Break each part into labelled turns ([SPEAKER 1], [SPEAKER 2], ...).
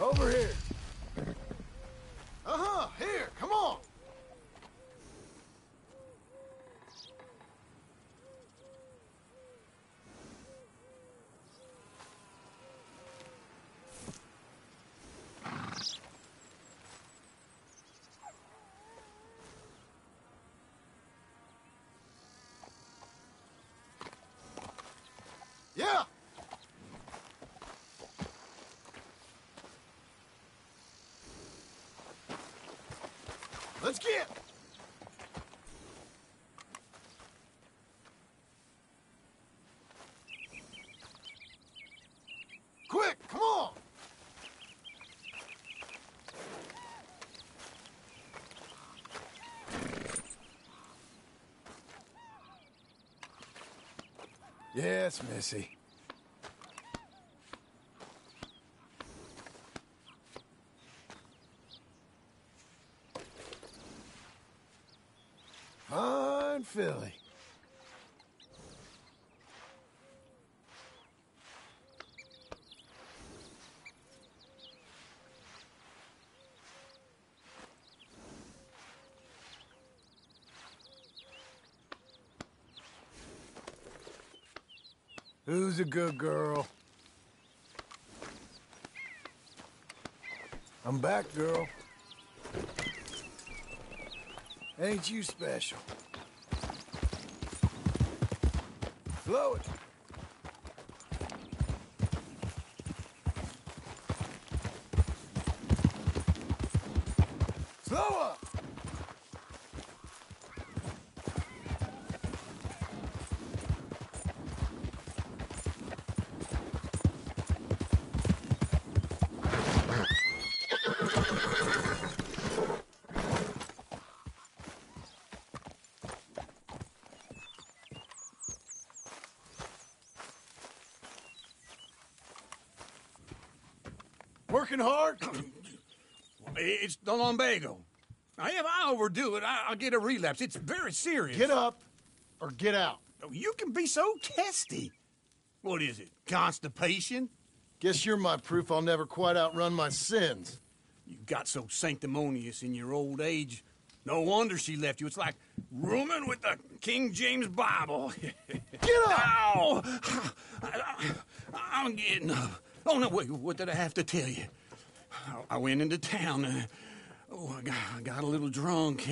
[SPEAKER 1] Over here. Here, come on. Yeah. Let's get. Quick, come on. Yes, Missy. Fine filly. Who's a good girl? I'm back, girl. Ain't you special? Blow it. Slow up. Working hard?
[SPEAKER 2] It's the lumbago. Now, if I overdo it, I'll get a relapse. It's very serious.
[SPEAKER 1] Get up or get out.
[SPEAKER 2] Oh, you can be so testy. What is it, constipation?
[SPEAKER 1] Guess you're my proof I'll never quite outrun my sins.
[SPEAKER 2] You got so sanctimonious in your old age. No wonder she left you. It's like rooming with the King James Bible.
[SPEAKER 1] Get up!
[SPEAKER 2] Ow! I'm getting up. Oh, no, wait, what did I have to tell you? I went into town. I got a little drunk.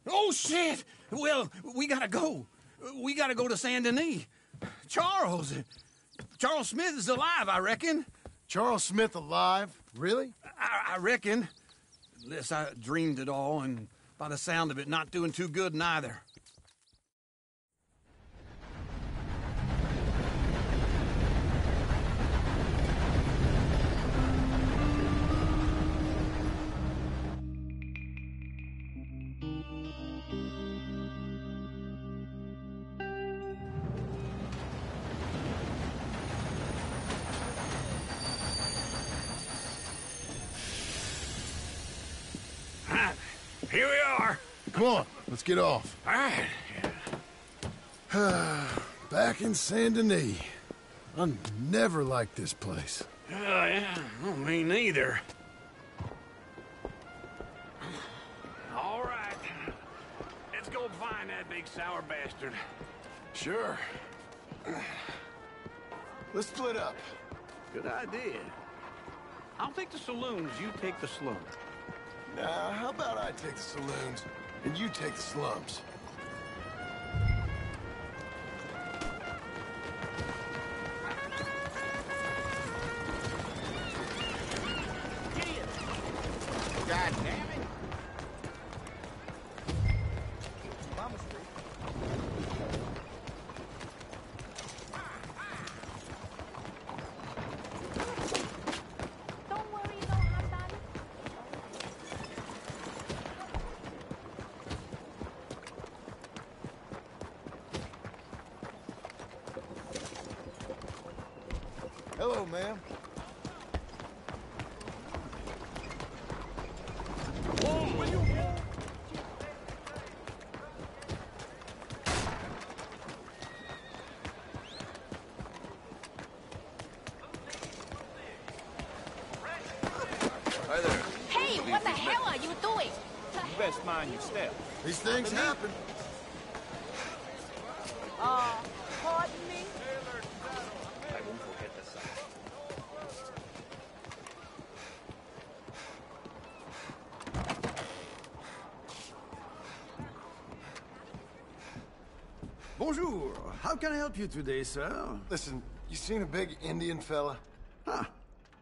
[SPEAKER 2] Oh, shit! Well, we gotta go. We gotta go to Saint Denis. Charles Smith is alive, I reckon.
[SPEAKER 1] Charles Smith alive? Really?
[SPEAKER 2] I reckon. Unless I dreamed it all, and by the sound of it, not doing too good neither. Here we are.
[SPEAKER 1] Come on, let's get off.
[SPEAKER 2] All right.
[SPEAKER 1] Back in Saint Denis. I never liked this place.
[SPEAKER 2] Yeah, well, me neither. All right. Let's go find that big sour bastard.
[SPEAKER 1] Sure. Let's split up.
[SPEAKER 2] Good idea. I'll take the saloons, you take the slums.
[SPEAKER 1] Now, how about I take the saloons and you take the slums? ma'am.
[SPEAKER 3] Hi there.
[SPEAKER 4] Hey, what the hell are you doing?
[SPEAKER 3] You best mind your step.
[SPEAKER 1] These things happen.
[SPEAKER 4] Pardon me?
[SPEAKER 3] I won't forget the sign.
[SPEAKER 5] Bonjour. How can I help you today, sir?
[SPEAKER 1] Listen, you seen a big Indian fella?
[SPEAKER 5] Ah,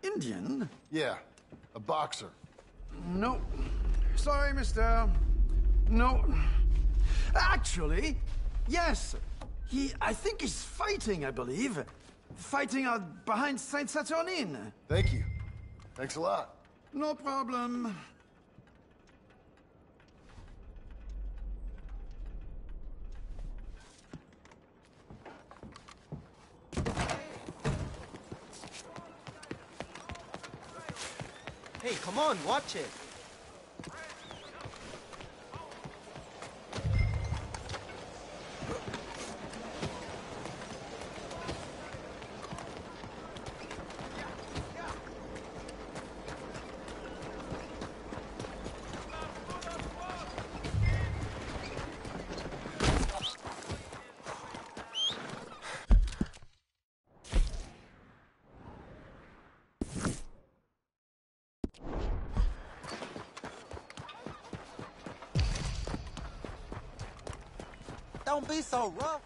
[SPEAKER 5] Indian?
[SPEAKER 1] Yeah, a boxer.
[SPEAKER 5] No. Sorry, mister. No. Actually, yes. I think he's fighting, I believe. Fighting out behind Saint Saturnine.
[SPEAKER 1] Thank you. Thanks a lot.
[SPEAKER 5] No problem.
[SPEAKER 6] Hey, come on, watch it. Don't be so rough.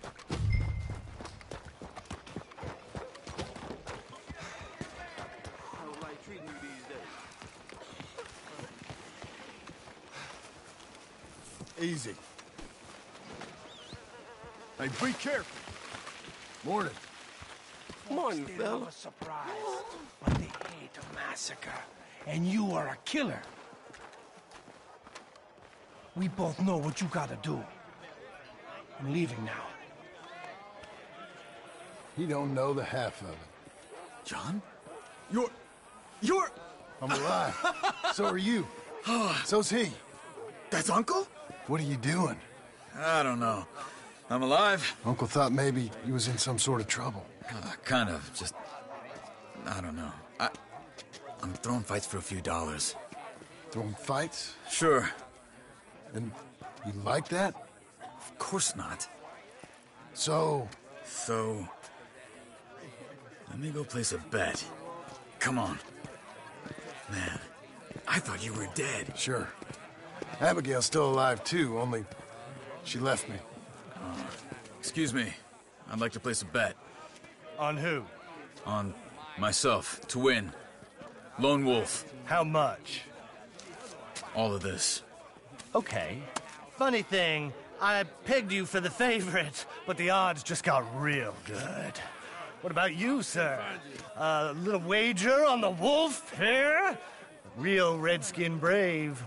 [SPEAKER 3] I don't like treating you these days.
[SPEAKER 1] Easy. Hey, be careful. Morning.
[SPEAKER 6] Morning, fella.
[SPEAKER 7] A surprise, but they hate a massacre, and you are a killer. We both know what you gotta do. I'm leaving now.
[SPEAKER 1] He don't know the half of it.
[SPEAKER 2] John? You're...
[SPEAKER 1] I'm alive. So are you. So's he.
[SPEAKER 2] That's Uncle?
[SPEAKER 1] What are you doing?
[SPEAKER 8] I don't know. I'm alive.
[SPEAKER 1] Uncle thought maybe he was in some sort of trouble.
[SPEAKER 8] Kind of. Just... I don't know. I'm throwing fights for a few dollars.
[SPEAKER 1] Throwing fights?
[SPEAKER 8] Sure.
[SPEAKER 1] And you like that?
[SPEAKER 8] Of course not.
[SPEAKER 1] So,
[SPEAKER 8] let me go place a bet. Come on. Man, I thought you were dead.
[SPEAKER 1] sure. Abigail's still alive too, only she left me.
[SPEAKER 8] Excuse me. I'd like to place a bet.
[SPEAKER 7] On who?
[SPEAKER 8] On myself, to win. Lone Wolf.
[SPEAKER 7] How much?
[SPEAKER 8] All of this.
[SPEAKER 7] Okay. Funny thing, I pegged you for the favorite, but the odds just got real good. What about you, sir? A little wager on the wolf here? Real redskin brave.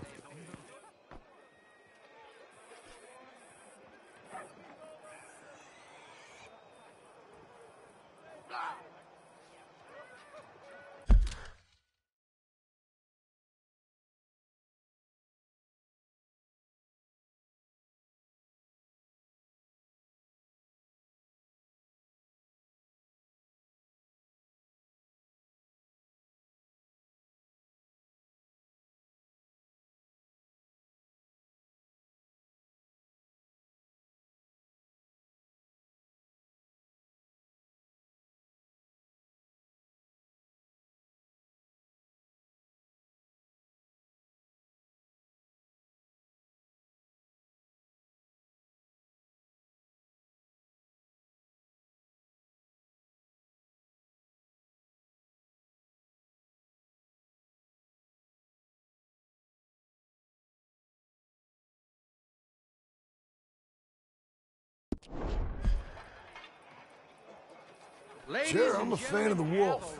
[SPEAKER 1] Sure, I'm a fan of the wolf.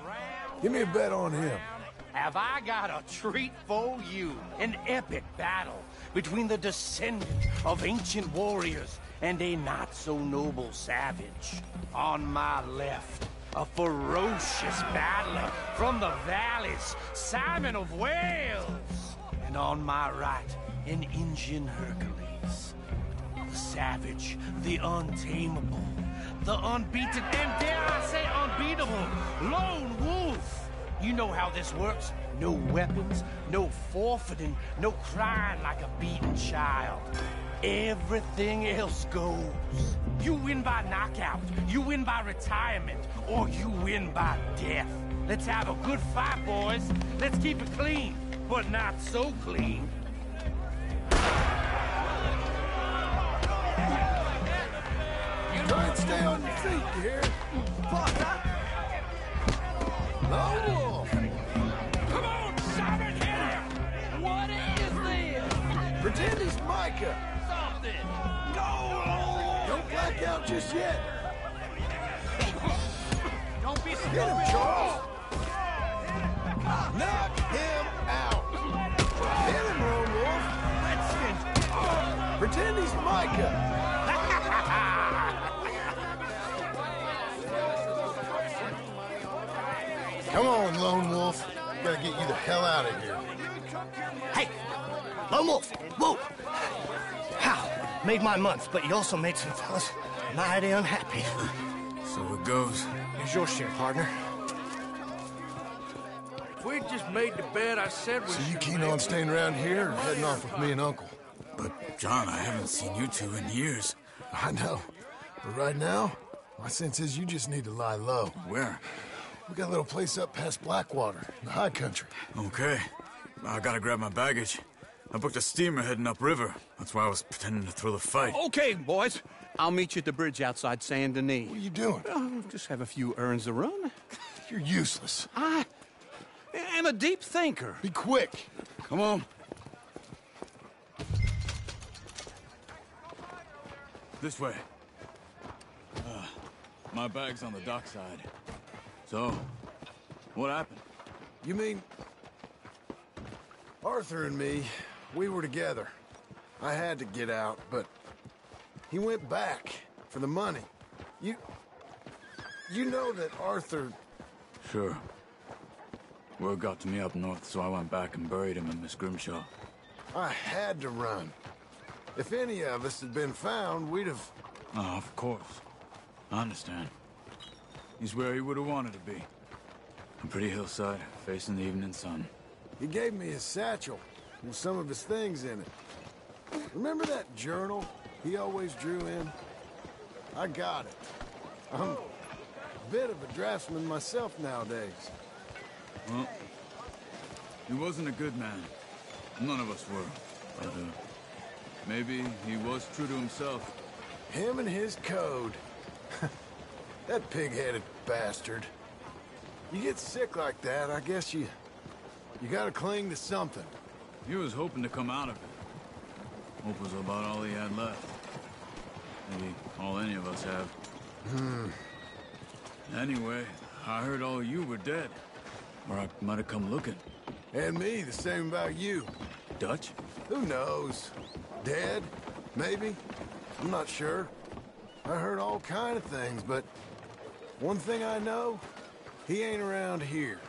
[SPEAKER 1] Give me a bet on him.
[SPEAKER 7] Have I got a treat for you? An epic battle between the descendant of ancient warriors and a not-so-noble savage. On my left,
[SPEAKER 9] A ferocious battler from the valleys, Simon of Wales. And on my right, an Indian Hercules. The savage, the untamable, the unbeaten, and dare I say unbeatable, lone wolf. You know how this works. No weapons, no forfeiting, no crying like a beaten child. Everything else goes. You win by knockout, you win by retirement, or you win by death. Let's have a good fight, boys. Let's keep it clean, but not so clean.
[SPEAKER 1] Try and stay on your feet, you hear?
[SPEAKER 9] Parter!
[SPEAKER 1] Lone Wolf!
[SPEAKER 9] Come on, Simon, hit him! What is this?
[SPEAKER 1] Pretend he's Micah!
[SPEAKER 9] Something! No!
[SPEAKER 1] Don't black out just yet!
[SPEAKER 9] Don't be
[SPEAKER 1] Get
[SPEAKER 9] stupid!
[SPEAKER 1] him, Charles! Knock him out! Hit him, Lone Wolf!
[SPEAKER 9] Redskins!
[SPEAKER 1] Pretend he's Micah! Come on, Lone Wolf. We gotta get you the hell out of here.
[SPEAKER 7] Hey! Lone Wolf! Whoa! How? Made my month, but you also made some fellas mighty unhappy.
[SPEAKER 8] So it goes.
[SPEAKER 7] Here's your share, partner.
[SPEAKER 9] If we just made the bed I said we
[SPEAKER 1] So you keen on staying around here or heading off with me and Uncle?
[SPEAKER 8] But, John, I haven't seen you two in years.
[SPEAKER 1] I know. But right now, my sense is you just need to lie low.
[SPEAKER 8] Where?
[SPEAKER 1] We got a little place up past Blackwater, in the high country.
[SPEAKER 8] Okay. I gotta grab my baggage. I booked a steamer heading upriver. That's why I was pretending to throw the fight.
[SPEAKER 2] Okay, boys. I'll meet you at the bridge outside Saint Denis.
[SPEAKER 1] What are you doing?
[SPEAKER 2] Oh, just have a few errands to run.
[SPEAKER 1] You're useless.
[SPEAKER 2] I am a deep thinker.
[SPEAKER 1] Be quick.
[SPEAKER 8] Come on. This way. My bag's on the dockside. So, what happened?
[SPEAKER 1] You mean... Arthur and me, we were together. I had to get out, but... he went back for the money. You know that Arthur...
[SPEAKER 8] Sure. Word got to me up north, so I went back and buried him in Miss Grimshaw.
[SPEAKER 1] I had to run. If any of us had been found, we'd have...
[SPEAKER 8] Oh, of course. I understand. He's where he would have wanted to be. A pretty hillside, facing the evening sun.
[SPEAKER 1] He gave me his satchel with some of his things in it. Remember that journal he always drew in? I got it. I'm a bit of a draftsman myself nowadays.
[SPEAKER 8] Well, he wasn't a good man. None of us were. But, maybe he was true to himself.
[SPEAKER 1] Him and his code. That pig-headed bastard. You get sick like that, I guess you gotta cling to something.
[SPEAKER 8] He was hoping to come out of it. Hope was about all he had left. Maybe all any of us have. Anyway, I heard all you were dead. Or I might have come looking.
[SPEAKER 1] And me, the same about you.
[SPEAKER 8] Dutch?
[SPEAKER 1] Who knows? Dead? Maybe? I'm not sure. I heard all kind of things, but one thing I know, he ain't around here.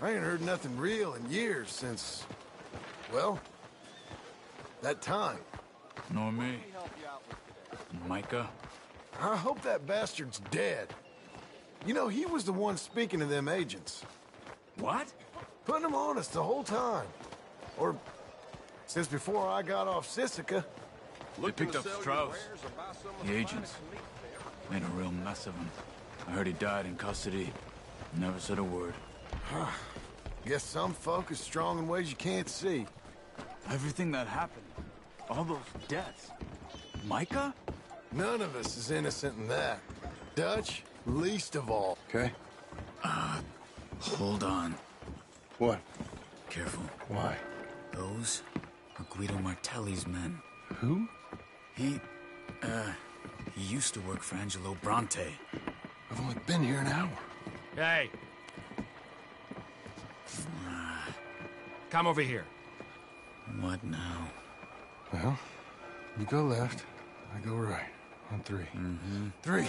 [SPEAKER 1] I ain't heard nothing real in years since, well, that time.
[SPEAKER 8] Nor me. Micah?
[SPEAKER 1] I hope that bastard's dead. You know, he was the one speaking to them agents.
[SPEAKER 8] What?
[SPEAKER 1] Putting them on us the whole time. Or since before I got off Sisika.
[SPEAKER 8] They picked up Strauss. The agents. Made a real mess of him. I heard he died in custody. Never said a word.
[SPEAKER 1] Guess some folk is strong in ways you can't see.
[SPEAKER 8] Everything that happened. All those deaths. Micah?
[SPEAKER 1] None of us is innocent in that. Dutch, least of all. Okay?
[SPEAKER 8] Hold on.
[SPEAKER 1] What?
[SPEAKER 8] Careful.
[SPEAKER 1] Why?
[SPEAKER 8] Those are Guido Martelli's men.
[SPEAKER 1] Who?
[SPEAKER 8] He used to work for Angelo Bronte.
[SPEAKER 1] I've only been here an hour.
[SPEAKER 9] Hey. Come over here.
[SPEAKER 8] What now?
[SPEAKER 1] Well, you go left, I go right. On three.
[SPEAKER 8] Mm-hmm.
[SPEAKER 1] Three.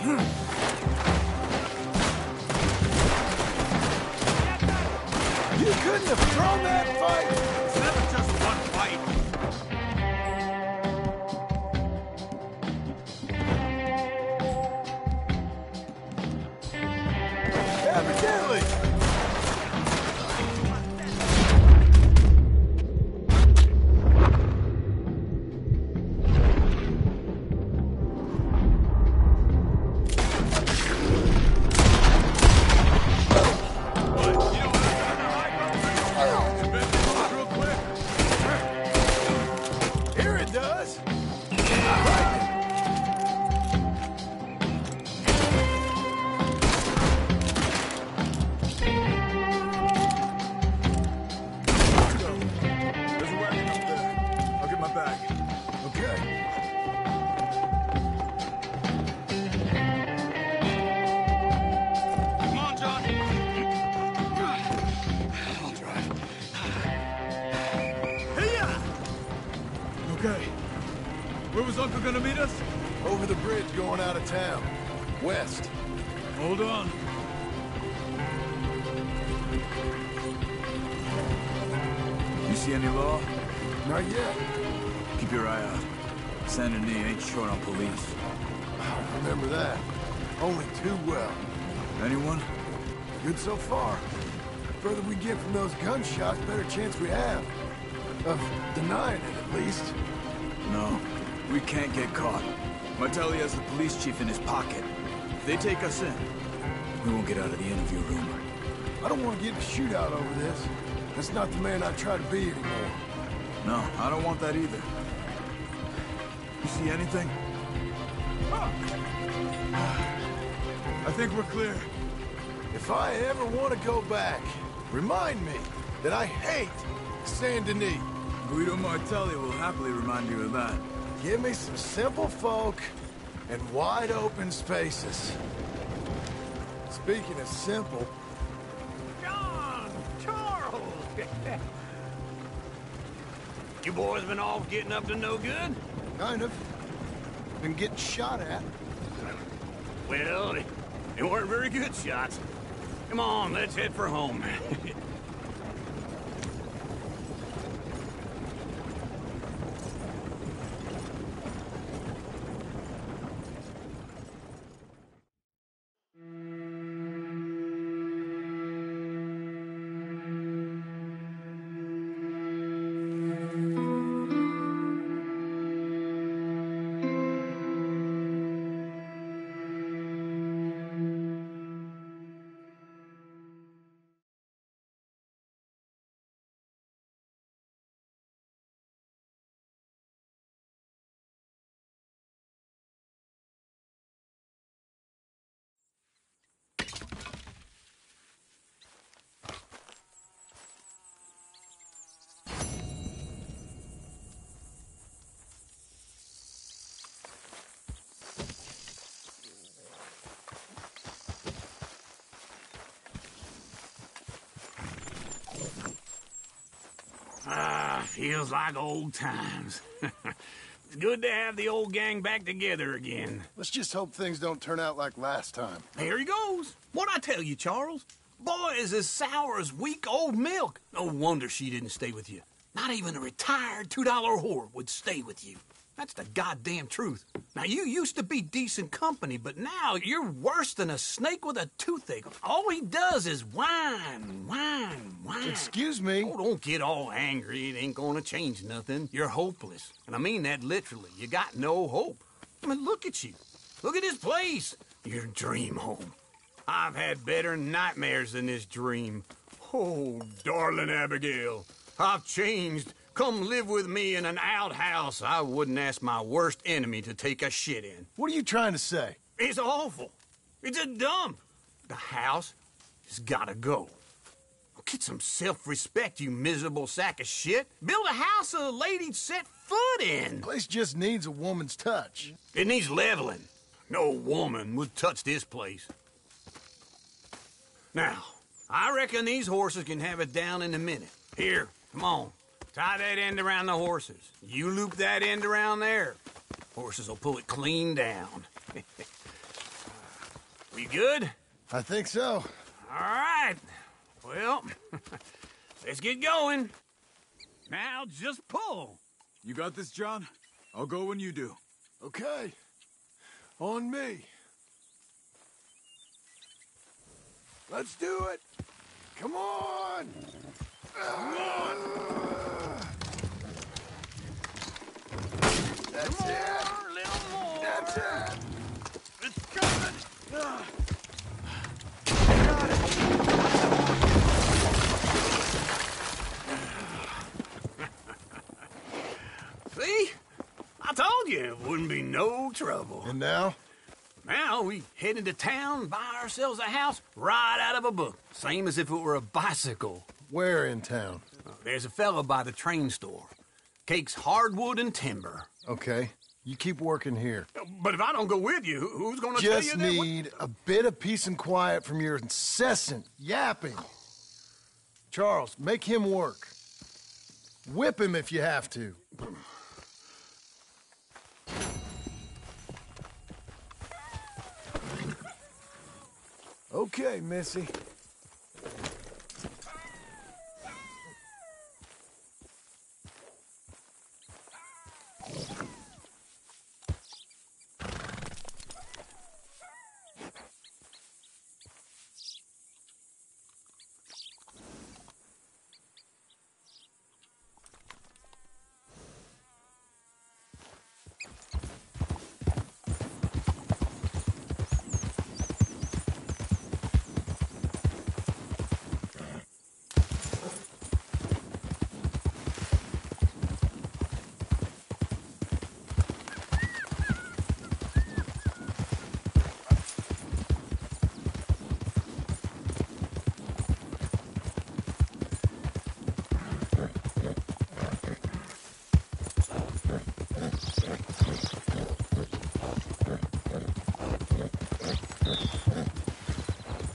[SPEAKER 1] You couldn't have thrown that fight!
[SPEAKER 2] It's never just one fight.
[SPEAKER 1] Evidently! Here it does! I like it.
[SPEAKER 8] There's a wagon up there. I'll get my bag.
[SPEAKER 1] Okay.
[SPEAKER 2] Come on, John.
[SPEAKER 8] I'll drive.
[SPEAKER 1] Hey-ya!
[SPEAKER 8] Okay. Where was Uncle gonna meet us?
[SPEAKER 1] Over the bridge going out of town. West.
[SPEAKER 8] Hold on. You see any law?
[SPEAKER 1] Not yet.
[SPEAKER 8] Keep your eye out. Saint Denis ain't short on police.
[SPEAKER 1] I remember that. Only too well.
[SPEAKER 8] Anyone?
[SPEAKER 1] Good so far. The further we get from those gunshots, better chance we have. Of denying it, at least.
[SPEAKER 8] No. We can't get caught. Martelli has the police chief in his pocket. If they take us in, we won't get out of the interview room.
[SPEAKER 1] I don't want to get in a shootout over this. That's not the man I try to be anymore.
[SPEAKER 8] No, I don't want that either. You see anything? I think we're clear.
[SPEAKER 1] If I ever want to go back, remind me that I hate Saint Denis.
[SPEAKER 8] Guido Martelli will happily remind you of that.
[SPEAKER 1] Give me some simple folk and wide open spaces. Speaking of simple,
[SPEAKER 2] John! Charles! You boys been off getting up to no good?
[SPEAKER 1] kind of. Been getting shot at.
[SPEAKER 2] Well, they weren't very good shots. Come on, let's head for home. Feels like old times. It's good to have the old gang back together again.
[SPEAKER 1] Let's just hope things don't turn out like last time.
[SPEAKER 2] Here he goes. What'd I tell you, Charles? Boy is as sour as weak old milk. No wonder she didn't stay with you. Not even a retired $2 whore would stay with you. That's the goddamn truth. Now, you used to be decent company, but now you're worse than a snake with a toothache. All he does is whine, whine, whine.
[SPEAKER 1] Excuse me?
[SPEAKER 2] Oh, don't get all angry. It ain't gonna change nothing. You're hopeless. And I mean that literally. You got no hope. I mean, look at you. Look at this place. Your dream home. I've had better nightmares than this dream. Oh, darling Abigail, I've changed. Come live with me in an outhouse I wouldn't ask my worst enemy to take a shit in.
[SPEAKER 1] What are you trying to say?
[SPEAKER 2] It's awful. It's a dump. The house has gotta go. Get some self-respect, you miserable sack of shit. Build a house a lady'd set foot in.
[SPEAKER 1] Place just needs a woman's touch.
[SPEAKER 2] It needs leveling. No woman would touch this place. Now, I reckon these horses can have it down in a minute. Here, come on. Tie that end around the horses. You loop that end around there. Horses will pull it clean down. We good?
[SPEAKER 1] I think so.
[SPEAKER 2] All right. Well, let's get going. Now just pull.
[SPEAKER 8] You got this, John? I'll go when you do.
[SPEAKER 1] Okay. On me. Let's do it. Come on. Come on. That's it.
[SPEAKER 2] A little more.
[SPEAKER 1] That's it.
[SPEAKER 2] It's coming.
[SPEAKER 1] Got it.
[SPEAKER 2] See? I told you it wouldn't be no trouble.
[SPEAKER 1] And now?
[SPEAKER 2] Now we head into town, buy ourselves a house right out of a book. Same as if it were a bicycle.
[SPEAKER 1] Where in town?
[SPEAKER 2] There's a fella by the train store. Cakes hardwood and timber.
[SPEAKER 1] Okay. You keep working here.
[SPEAKER 2] But if I don't go with you, who's gonna tell you
[SPEAKER 1] Just
[SPEAKER 2] that?
[SPEAKER 1] need a bit of peace and quiet from your incessant yapping. Charles, make him work. Whip him if you have to. Okay, Missy.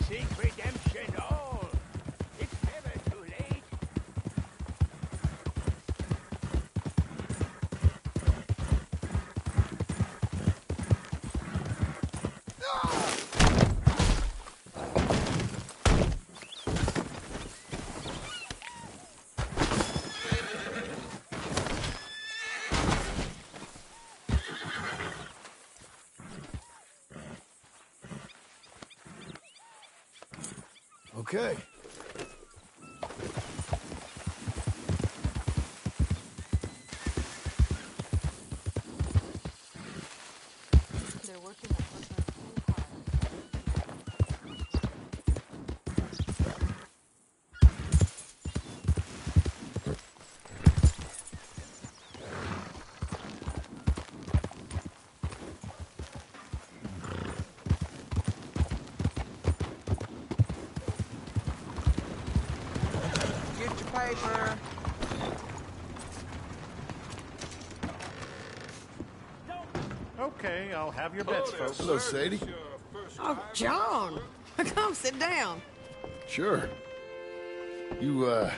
[SPEAKER 9] Seek redemption all. It's never too late.
[SPEAKER 1] Okay.
[SPEAKER 4] They're working on
[SPEAKER 6] Get your paper.
[SPEAKER 10] Okay, I'll have your bets, folks.
[SPEAKER 1] Hello, Sadie.
[SPEAKER 11] Oh, John. Come sit down.
[SPEAKER 1] Sure. You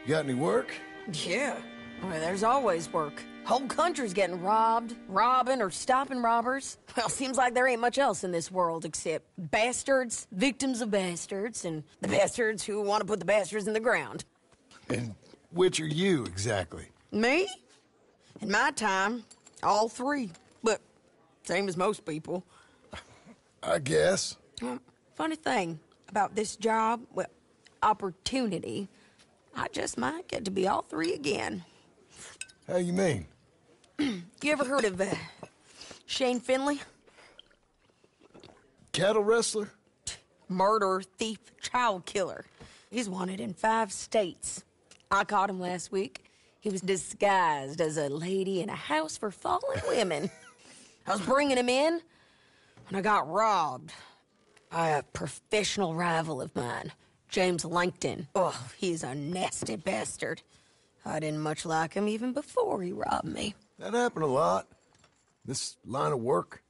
[SPEAKER 1] got any work?
[SPEAKER 11] Yeah. Well, there's always work. Whole country's getting robbed, robbing, or stopping robbers. Well, seems like there ain't much else in this world except bastards, victims of bastards, and the bastards who want to put the bastards in the ground.
[SPEAKER 1] And which are you, exactly?
[SPEAKER 11] Me? In my time, all three. But same as most people.
[SPEAKER 1] I guess.
[SPEAKER 11] Funny thing about this job, well, opportunity, I just might get to be all three again.
[SPEAKER 1] How you mean?
[SPEAKER 11] You ever heard of Shane Finley?
[SPEAKER 1] Cattle wrestler?
[SPEAKER 11] Murderer, thief, child killer. He's wanted in 5 states. I caught him last week. He was disguised as a lady in a house for fallen women. I was bringing him in, and I got robbed by a professional rival of mine, James Langton. Oh, he's a nasty bastard. I didn't much like him even before he robbed me.
[SPEAKER 1] That happened a lot. This line of work.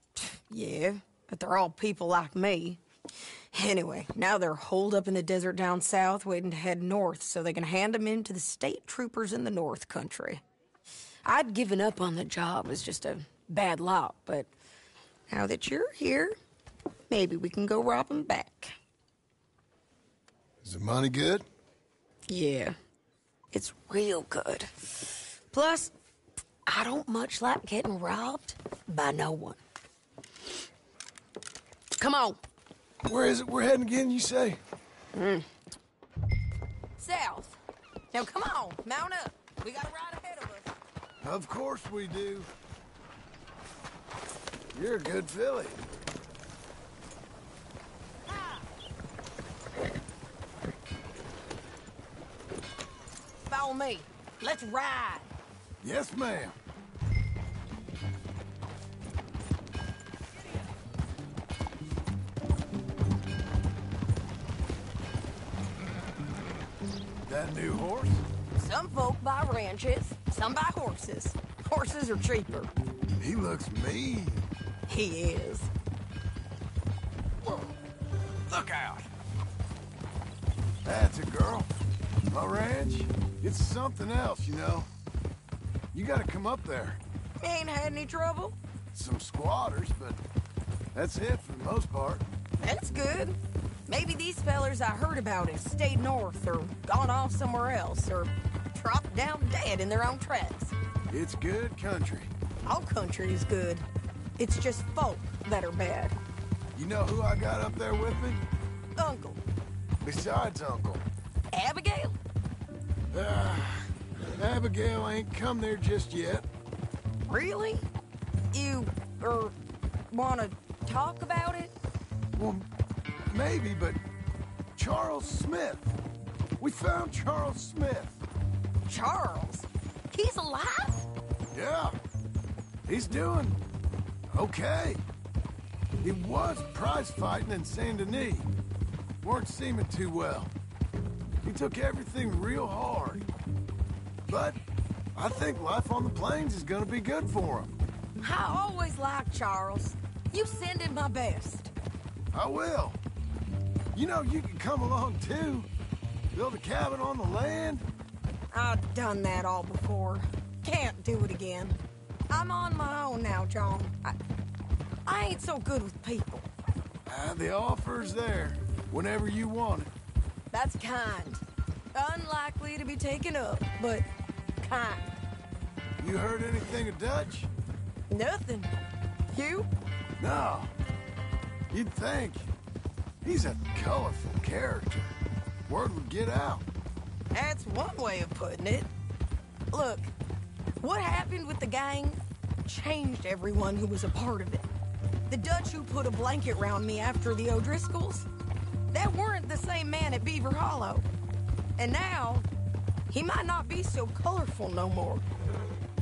[SPEAKER 11] Yeah, but they're all people like me. Anyway, now they're holed up in the desert down south, waiting to head north so they can hand them in to the state troopers in the north country. I'd given up on the job as just a bad lot, but now that you're here, maybe we can go rob 'em back.
[SPEAKER 1] Is the money good?
[SPEAKER 11] Yeah, it's real good. Plus, I don't much like getting robbed by no one. Come on.
[SPEAKER 1] Where is it we're heading again, you say?
[SPEAKER 11] South. Now come on, mount up. We got a ride ahead of us.
[SPEAKER 1] Of course we do. You're a good filly.
[SPEAKER 11] Follow me. Let's ride.
[SPEAKER 1] Yes, ma'am. That new horse?
[SPEAKER 11] Some folk buy ranches, some buy horses. Horses are cheaper.
[SPEAKER 1] He looks mean.
[SPEAKER 11] He is.
[SPEAKER 2] Look out!
[SPEAKER 1] That's a girl. My ranch, it's something else, you know. You gotta come up there.
[SPEAKER 11] Ain't had any trouble?
[SPEAKER 1] Some squatters, but that's it for the most part.
[SPEAKER 11] That's good. Maybe these fellers I heard about have stayed north or gone off somewhere else or dropped down dead in their own tracks.
[SPEAKER 1] It's good country.
[SPEAKER 11] All country is good. It's just folk that are bad.
[SPEAKER 1] You know who I got up there with me?
[SPEAKER 11] Uncle.
[SPEAKER 1] Besides Uncle.
[SPEAKER 11] Abigail?
[SPEAKER 1] Abigail ain't come there just yet.
[SPEAKER 11] Really? You, wanna talk about it?
[SPEAKER 1] Well, maybe, but Charles Smith. We found Charles Smith.
[SPEAKER 11] Charles? He's alive?
[SPEAKER 1] Yeah. He's doing okay. He was prize fighting in Saint Denis. Weren't seeming too well. He took everything real hard. But I think life on the plains is gonna be good for him.
[SPEAKER 11] I always liked Charles. You send him my best.
[SPEAKER 1] I will. You know, you can come along too. Build a cabin on the land.
[SPEAKER 11] I've done that all before. Can't do it again. I'm on my own now, John. I ain't so good with people.
[SPEAKER 1] The offer's there whenever you want it.
[SPEAKER 11] That's kind. Unlikely to be taken up, but kind.
[SPEAKER 1] You heard anything of Dutch?
[SPEAKER 11] Nothing. You?
[SPEAKER 1] No. You'd think. He's a colorful character. Word would get out.
[SPEAKER 11] That's one way of putting it. Look, what happened with the gang changed everyone who was a part of it. The Dutch who put a blanket round me after the O'Driscolls, that weren't the same man at Beaver Hollow. And now, he might not be so colorful no more.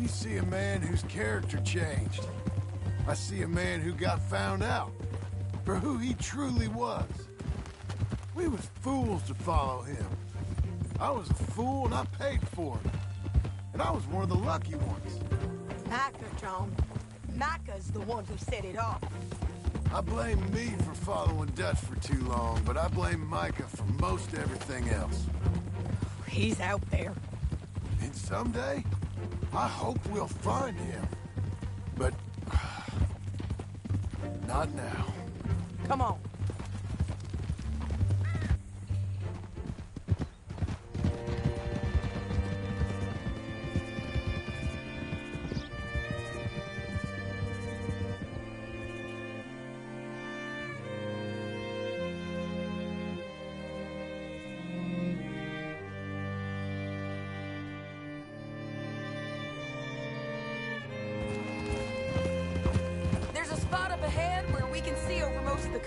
[SPEAKER 1] You see a man whose character changed. I see a man who got found out for who he truly was. We was fools to follow him. I was a fool and I paid for it. And I was one of the lucky ones.
[SPEAKER 11] Micah, John. Micah's the one who set it off.
[SPEAKER 1] I blame me for following Dutch for too long, but I blame Micah for most everything else.
[SPEAKER 11] He's out there.
[SPEAKER 1] And someday, I hope we'll find him. But not now.
[SPEAKER 11] Come on.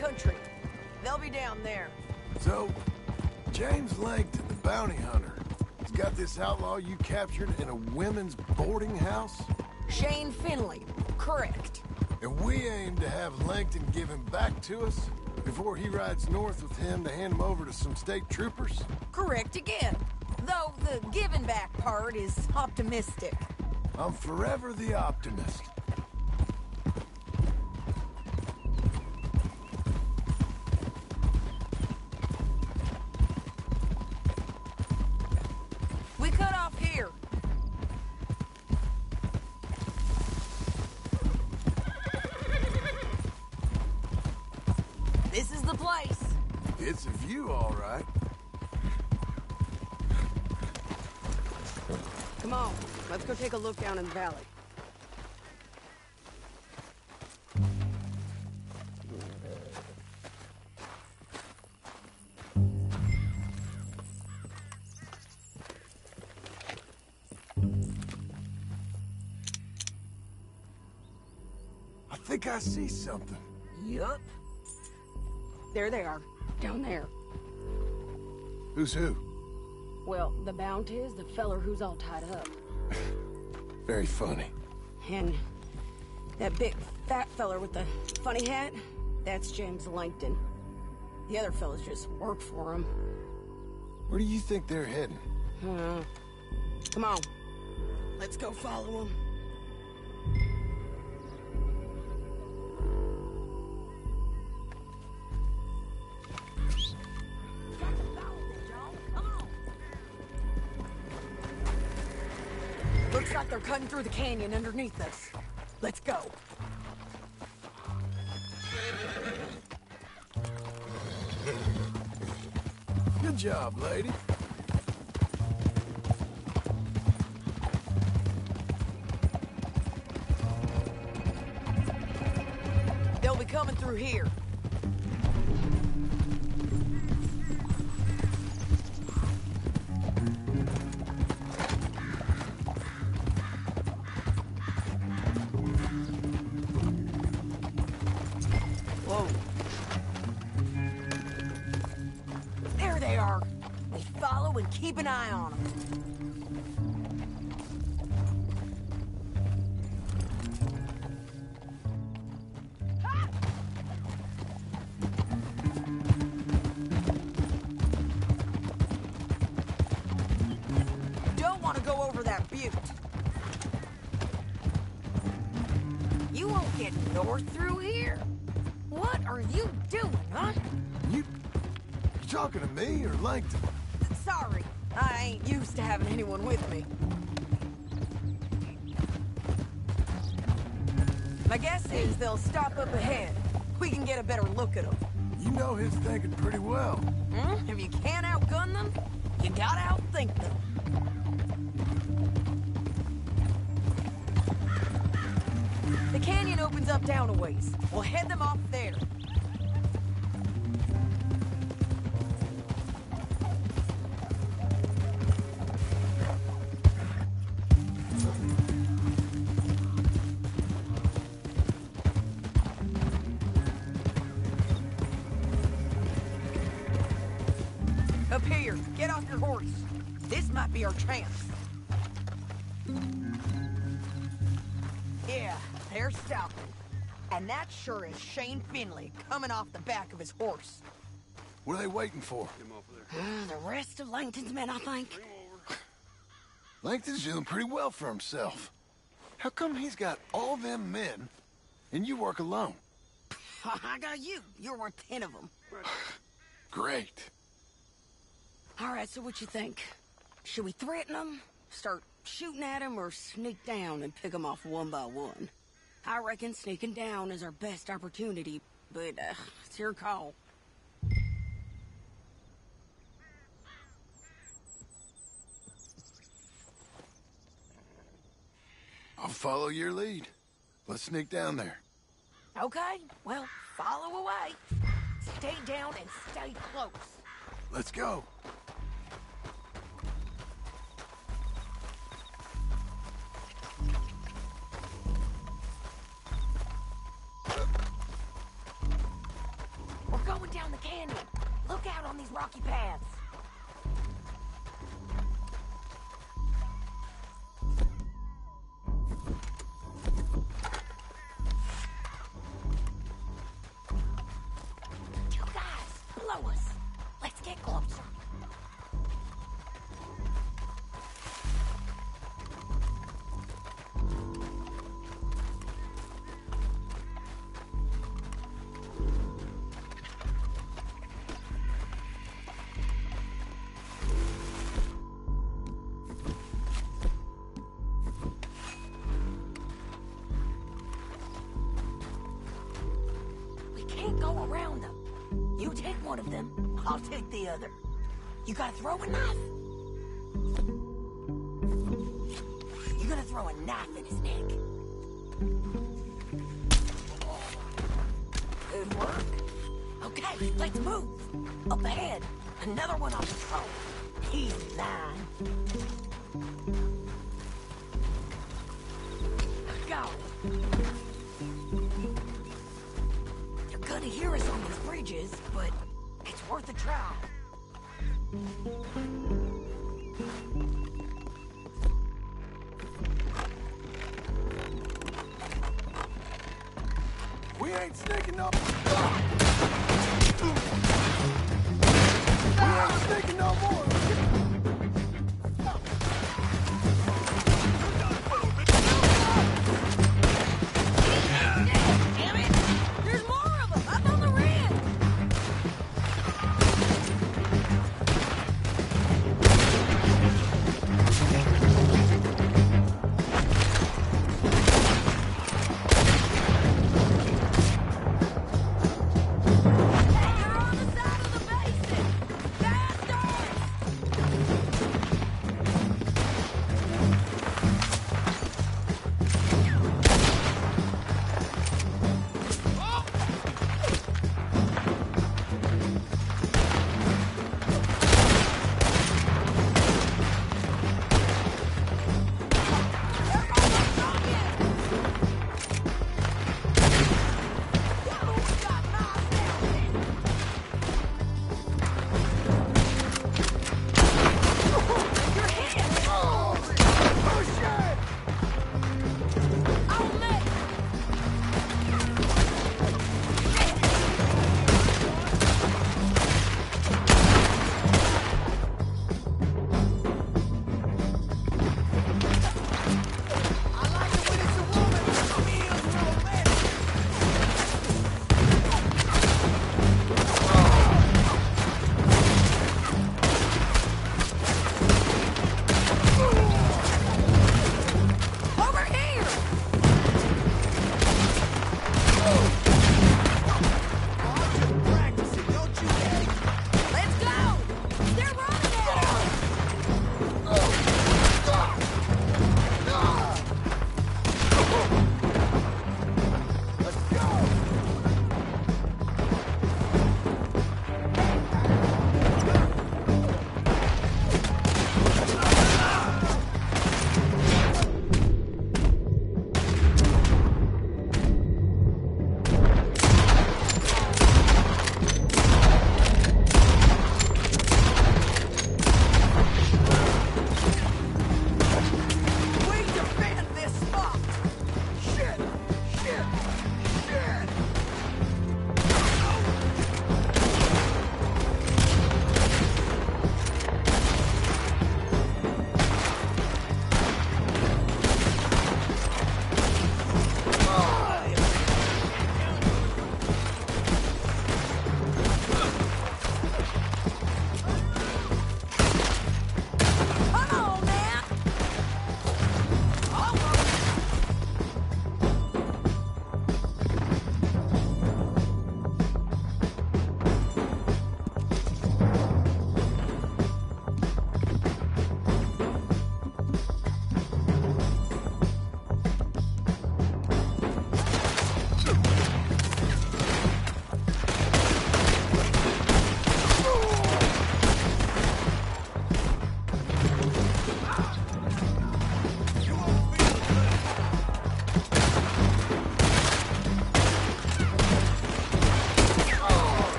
[SPEAKER 11] Country. They'll be down there.
[SPEAKER 1] So, James Langton, the bounty hunter, has got this outlaw you captured in a women's boarding house?
[SPEAKER 11] Shane Finley, correct.
[SPEAKER 1] And we aim to have Langton give him back to us before he rides north with him to hand him over to some state troopers?
[SPEAKER 11] Correct again. Though the giving back part is optimistic.
[SPEAKER 1] I'm forever the optimist.
[SPEAKER 11] the place.
[SPEAKER 1] It's a view, all right.
[SPEAKER 11] Come on, let's go take a look down in the valley.
[SPEAKER 1] I think I see something.
[SPEAKER 11] Yup. There they are, down there.
[SPEAKER 1] Who's who?
[SPEAKER 11] Well, the Bounty is the feller who's all tied up.
[SPEAKER 1] Very funny.
[SPEAKER 11] And that big fat feller with the funny hat, that's James Langton. The other fellas just work for him.
[SPEAKER 1] Where do you think they're heading?
[SPEAKER 11] Come on, let's go follow them. Looks like they're cutting through the canyon underneath us. Let's go.
[SPEAKER 1] Good job, lady.
[SPEAKER 11] They'll be coming through here. Whoa. There they are. We follow and keep an eye on them. Don't want to go over that butte. You won't get north through here? What are you doing, huh?
[SPEAKER 1] You talking to me or Langton?
[SPEAKER 11] Sorry, I ain't used to having anyone with me. My guess is they'll stop up ahead. We can get a better look at them.
[SPEAKER 1] You know his thinking pretty well.
[SPEAKER 11] If you can't outgun them, you gotta outthink them. The canyon opens up down a ways. We'll head them off there. Up here, get off your horse. This might be our chance. Yeah, they're stopping. And that sure is Shane Finley coming off the back of his horse.
[SPEAKER 1] What are they waiting for?
[SPEAKER 11] The rest of Langton's men, I think.
[SPEAKER 1] Langton's doing pretty well for himself. How come he's got all them men and you work alone?
[SPEAKER 11] I got you. You're worth 10 of them.
[SPEAKER 1] Great.
[SPEAKER 11] All right, so what you think? Should we threaten them, start shooting at them, or sneak down and pick them off one by one? I reckon sneaking down is our best opportunity, but it's your call.
[SPEAKER 1] I'll follow your lead. Let's sneak down there.
[SPEAKER 11] Okay, well, follow away. Stay down and stay close.
[SPEAKER 1] Let's go.
[SPEAKER 11] We're going down the canyon. Look out on these rocky paths. You guys, blow us. Let's get closer. We can't go around them. You take one of them, I'll take the other. You gotta throw a knife. You gotta throw a knife in his neck. Good work. Okay, let's move. Up ahead, another one on patrol. He's mine. Go. You're gonna hear us on these bridges, but it's worth a try.
[SPEAKER 1] We ain't sneaking up. We ain't sneaking no more.
[SPEAKER 11] Damn it! There's more of them up on the ridge. They're on the side of the basin. Bastards!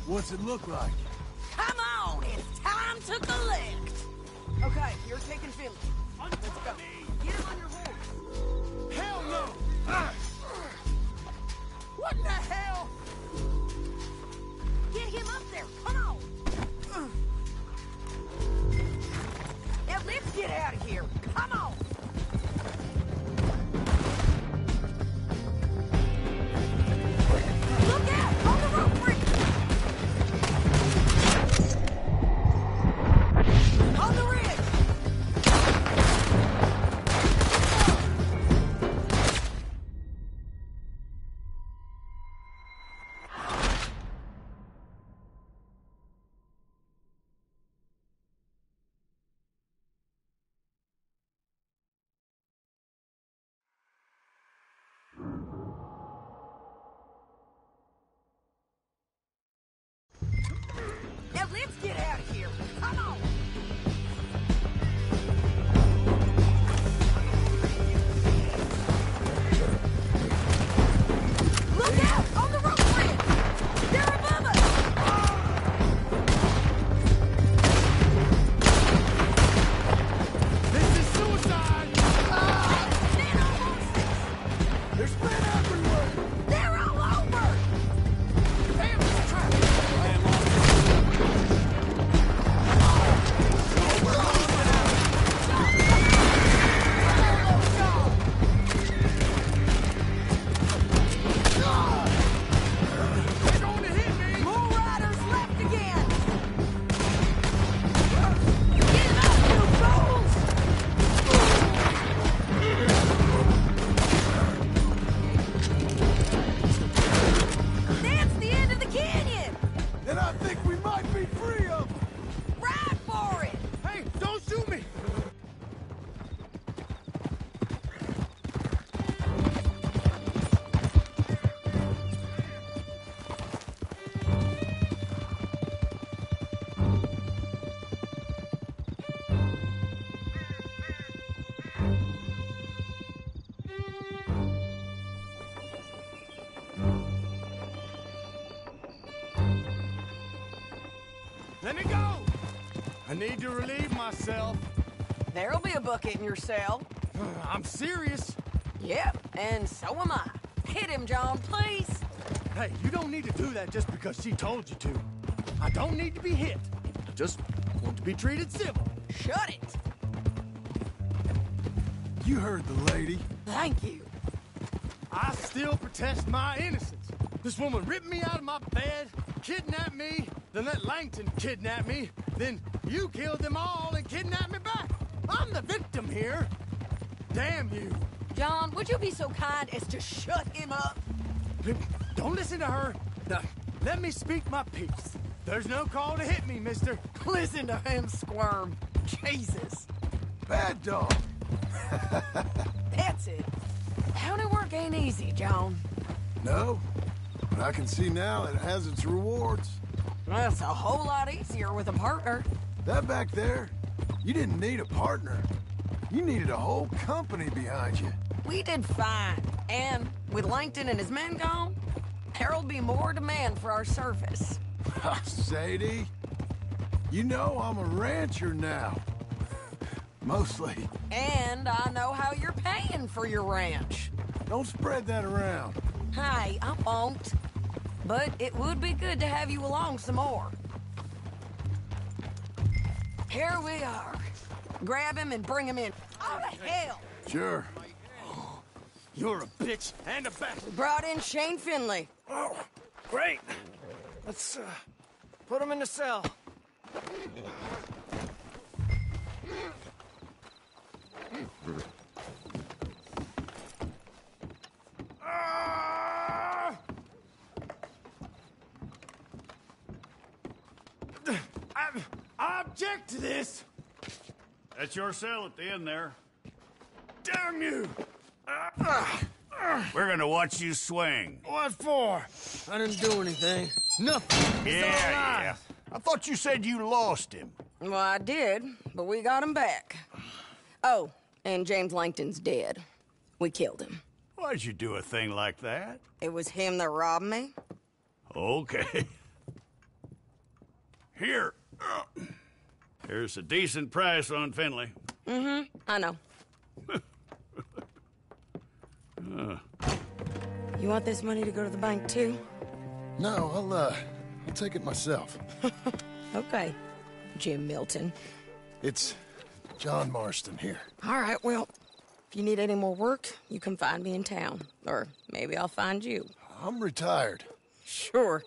[SPEAKER 1] What's it look like?
[SPEAKER 11] Come on, it's time to collect. Okay, you're taking Finley. Let's go. Get him on your horse.
[SPEAKER 2] Hell no! What the hell?
[SPEAKER 11] Get him up there. Come on. Now let's get out of here. Come on. Look out! On the rope bridge! On the ridge! Now let's get out of here. Come on. Look out! On the rope bridge! They're above us!
[SPEAKER 2] This is suicide!
[SPEAKER 11] Men on horses!
[SPEAKER 1] There's men everywhere!
[SPEAKER 11] They're all over!
[SPEAKER 2] Damn this traffic! They're going to hit me!
[SPEAKER 11] More riders left again! Get him out, you fools! That's the end of the canyon!
[SPEAKER 1] And I think we might be free of them!
[SPEAKER 11] Ride for it!
[SPEAKER 2] Hey, don't shoot me! Let me go! I need to relieve myself.
[SPEAKER 11] There'll be a bucket in your cell.
[SPEAKER 2] I'm serious.
[SPEAKER 11] Yep, and so am I. Hit him, John, please.
[SPEAKER 2] Hey, you don't need to do that just because she told you to. I don't need to be hit. I just want to be treated civil.
[SPEAKER 11] Shut it.
[SPEAKER 1] You heard the lady.
[SPEAKER 11] Thank you.
[SPEAKER 2] I still protest my innocence. This woman ripped me out of my bed, kidnapped me, then let Langton kidnap me, then you killed them all and kidnapped me back. I'm the victim here. Damn you.
[SPEAKER 11] John, would you be so kind as to shut him up?
[SPEAKER 2] Don't listen to her. Now, let me speak my piece. There's no call to hit me, mister.
[SPEAKER 11] Listen to him squirm. Jesus.
[SPEAKER 1] Bad dog.
[SPEAKER 11] That's it. County work ain't easy, John.
[SPEAKER 1] No, but I can see now it has its rewards.
[SPEAKER 11] That's a whole lot easier with a partner.
[SPEAKER 1] That back there, you didn't need a partner. You needed a whole company behind you.
[SPEAKER 11] We did fine. And with Langton and his men gone, there'll be more demand for our service.
[SPEAKER 1] Sadie, you know I'm a rancher now. Mostly.
[SPEAKER 11] And I know how you're paying for your ranch.
[SPEAKER 1] Don't spread that around.
[SPEAKER 11] Hey, I won't. But it would be good to have you along some more. Here we are. Grab him and bring him in. Oh, the hell!
[SPEAKER 1] Sure.
[SPEAKER 2] You're a bitch and a bastard.
[SPEAKER 11] Brought in Shane Finley.
[SPEAKER 7] Oh, great. Let's, put him in the cell.
[SPEAKER 2] I object to this.
[SPEAKER 10] That's your cell at the end there.
[SPEAKER 2] Damn you!
[SPEAKER 10] We're gonna watch you swing.
[SPEAKER 2] What for? I didn't do anything. Nothing. It's all
[SPEAKER 10] Yeah. I thought you said you lost him.
[SPEAKER 11] Well, I did, but we got him back. Oh, and James Langton's dead. We killed him.
[SPEAKER 10] Why'd you do a thing like that?
[SPEAKER 11] It was him that robbed me.
[SPEAKER 10] Okay. Here. Here's a decent price on Finley.
[SPEAKER 11] I know. You want this money to go to the bank, too?
[SPEAKER 1] No, I'll take it myself.
[SPEAKER 11] Okay, Jim Milton.
[SPEAKER 1] It's John Marston here.
[SPEAKER 11] All right, well, if you need any more work, you can find me in town. Or maybe I'll find you.
[SPEAKER 1] I'm retired.
[SPEAKER 11] Sure.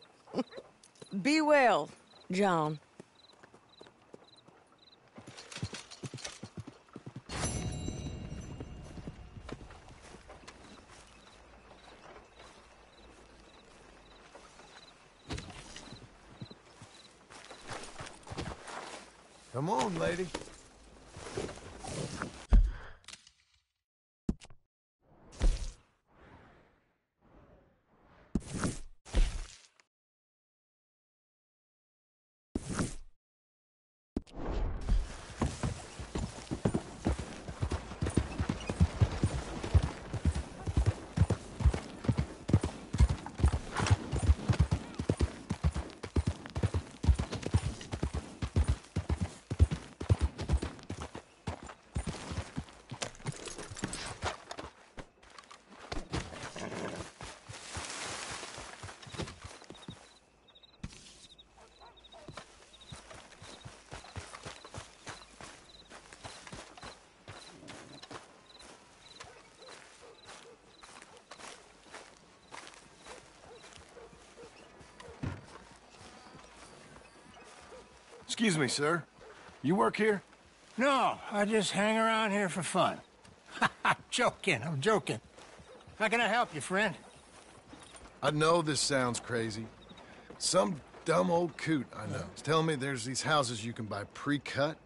[SPEAKER 11] Be well, John.
[SPEAKER 1] Come on, lady. Excuse me, sir. You work here?
[SPEAKER 9] No, I just hang around here for fun. I'm joking. How can I help you, friend?
[SPEAKER 1] I know this sounds crazy. Some dumb old coot I know is telling me there's these houses you can buy pre-cut.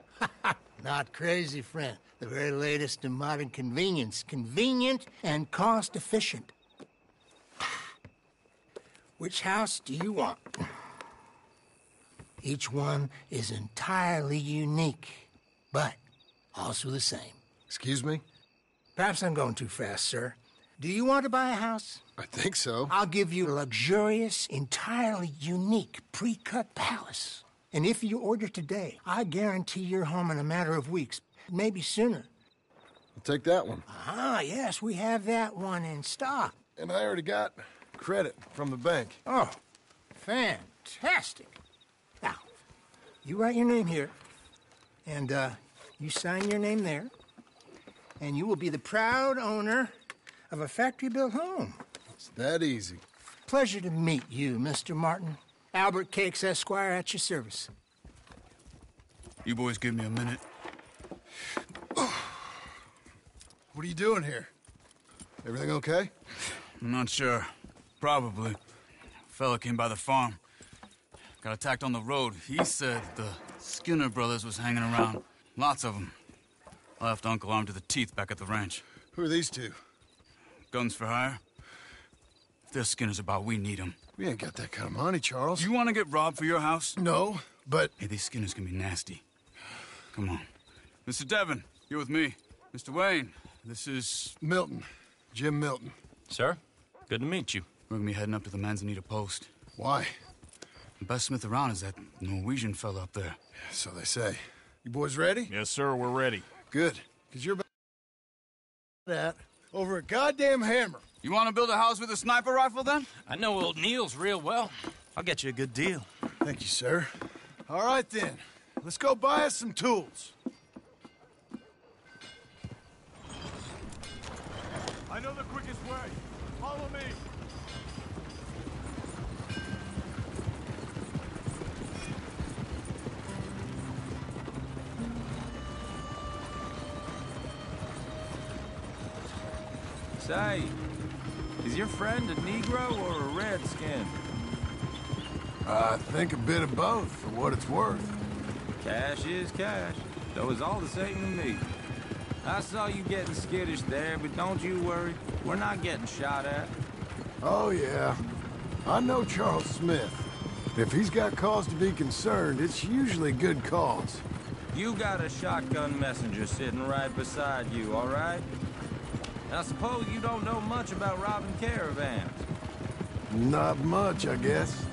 [SPEAKER 9] Not crazy, friend. The very latest in modern convenience. Convenient and cost-efficient. Which house do you want? Each one is entirely unique, but also the same.
[SPEAKER 1] Excuse me?
[SPEAKER 9] Perhaps I'm going too fast, sir. Do you want to buy a house?
[SPEAKER 1] I think so.
[SPEAKER 9] I'll give you a luxurious, entirely unique, pre-cut palace. And if you order today, I guarantee you're home in a matter of weeks, maybe sooner.
[SPEAKER 1] I'll take that one.
[SPEAKER 9] Ah, yes, we have that one in stock.
[SPEAKER 1] And I already got credit from the bank.
[SPEAKER 9] Oh, fantastic. Now, you write your name here, and you sign your name there, and you will be the proud owner of a factory-built home.
[SPEAKER 1] It's that easy.
[SPEAKER 9] Pleasure to meet you, Mr. Martin. Albert Cakes, Esquire, at your service.
[SPEAKER 8] You boys give me a minute.
[SPEAKER 1] What are you doing here? Everything okay?
[SPEAKER 8] I'm not sure. Probably. Fella came by the farm. Got attacked on the road. He said the Skinner brothers was hanging around. Lots of them. I left Uncle armed to the teeth back at the ranch.
[SPEAKER 1] Who are these two?
[SPEAKER 8] Guns for hire. If there's Skinner's about, we need them.
[SPEAKER 1] We ain't got that kind of money, Charles.
[SPEAKER 8] You want to get robbed for your house?
[SPEAKER 1] No, but...
[SPEAKER 8] Hey, these Skinners can be nasty. Come on. Mr. Devon, you're with me. Mr. Wayne, this is...
[SPEAKER 1] Milton. Jim Milton.
[SPEAKER 12] Sir, good to meet you.
[SPEAKER 8] We're gonna be heading up to the Manzanita Post.
[SPEAKER 1] Why?
[SPEAKER 8] The best smith around is that Norwegian fella up there.
[SPEAKER 1] So they say. You boys ready?
[SPEAKER 12] Yes, sir, we're ready.
[SPEAKER 1] Good. Because you're about that over a goddamn hammer.
[SPEAKER 8] You want to build a house with a sniper rifle, then?
[SPEAKER 12] I know old Neil's real well. I'll get you a good deal.
[SPEAKER 1] Thank you, sir. All right, then. Let's go buy us some tools.
[SPEAKER 3] I know the quickest way. Follow me.
[SPEAKER 13] Say, is your friend a Negro or a Redskin?
[SPEAKER 1] I think a bit of both, for what it's worth.
[SPEAKER 13] Cash is cash, though it's all the same to me. I saw you getting skittish there, but don't you worry. We're not getting shot at.
[SPEAKER 1] Oh, yeah. I know Charles Smith. If he's got cause to be concerned, it's usually good cause.
[SPEAKER 13] You got a shotgun messenger sitting right beside you, all right? I suppose you don't know much about robbing caravans.
[SPEAKER 1] Not much, I guess.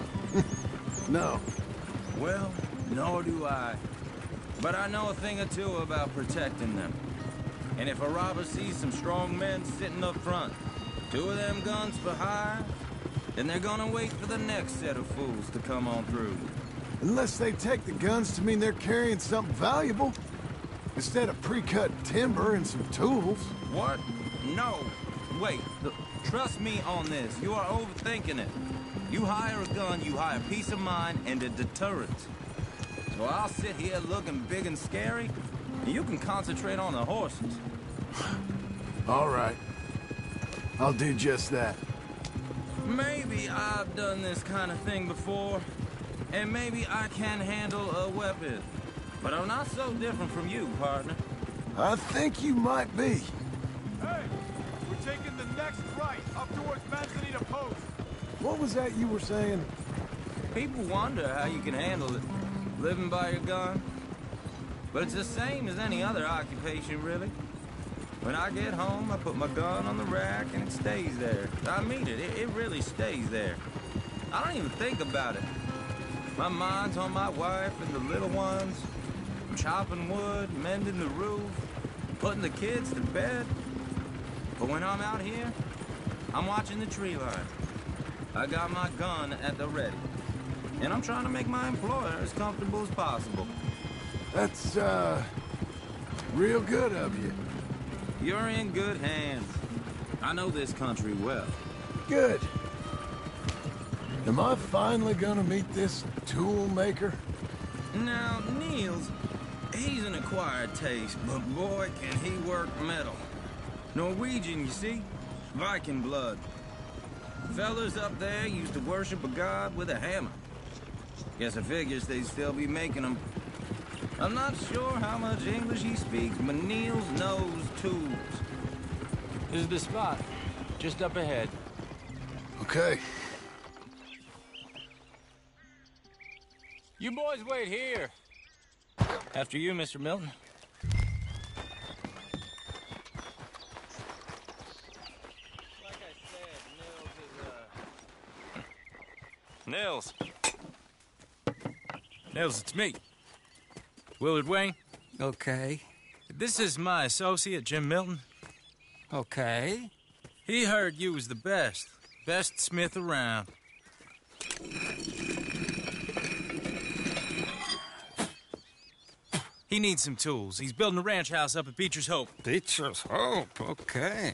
[SPEAKER 1] No.
[SPEAKER 13] Well, Nor do I. But I know a thing or two about protecting them. And if a robber sees some strong men sitting up front, 2 of them guns for hire, then they're gonna wait for the next set of fools to come on through.
[SPEAKER 1] Unless they take the guns to mean they're carrying something valuable. Instead of pre-cut timber and some tools.
[SPEAKER 13] What? No. Wait, trust me on this. You are overthinking it. You hire a gun, you hire peace of mind and a deterrent. So I'll sit here looking big and scary, and you can concentrate on the horses.
[SPEAKER 1] All right. I'll do just that.
[SPEAKER 13] Maybe I've done this kind of thing before, and maybe I can handle a weapon. But I'm not so different from you, partner.
[SPEAKER 1] I think you might be.
[SPEAKER 3] Hey, we're taking the next right, up towards Manzanita Post.
[SPEAKER 1] What was that you were saying?
[SPEAKER 13] People wonder how you can handle it, living by your gun. But it's the same as any other occupation, really. When I get home, I put my gun on the rack and it stays there. I mean it, it really stays there. I don't even think about it. My mind's on my wife and the little ones. I'm chopping wood, mending the roof, putting the kids to bed. But when I'm out here, I'm watching the tree line. I got my gun at the ready. And I'm trying to make my employer as comfortable as possible.
[SPEAKER 1] That's, real good of you.
[SPEAKER 13] You're in good hands. I know this country well.
[SPEAKER 1] Good. Am I finally gonna meet this tool maker?
[SPEAKER 13] Now, Niels, he's an acquired taste, but boy, can he work metal. Norwegian, you see? Viking blood. Fellas up there used to worship a god with a hammer. Guess I figures they'd still be making them. I'm not sure how much English he speaks, but Niels knows tools.
[SPEAKER 12] This is the spot. Just up ahead.
[SPEAKER 1] Okay.
[SPEAKER 12] You boys wait here. After you, Mr. Milton. Like I said, Nils. Nils, it's me. Willard Wayne.
[SPEAKER 9] Okay.
[SPEAKER 12] This is my associate, Jim Milton.
[SPEAKER 9] Okay.
[SPEAKER 12] He heard you was the best smith around. He needs some tools. He's building a ranch house up at Beecher's Hope.
[SPEAKER 9] Beecher's Hope, okay.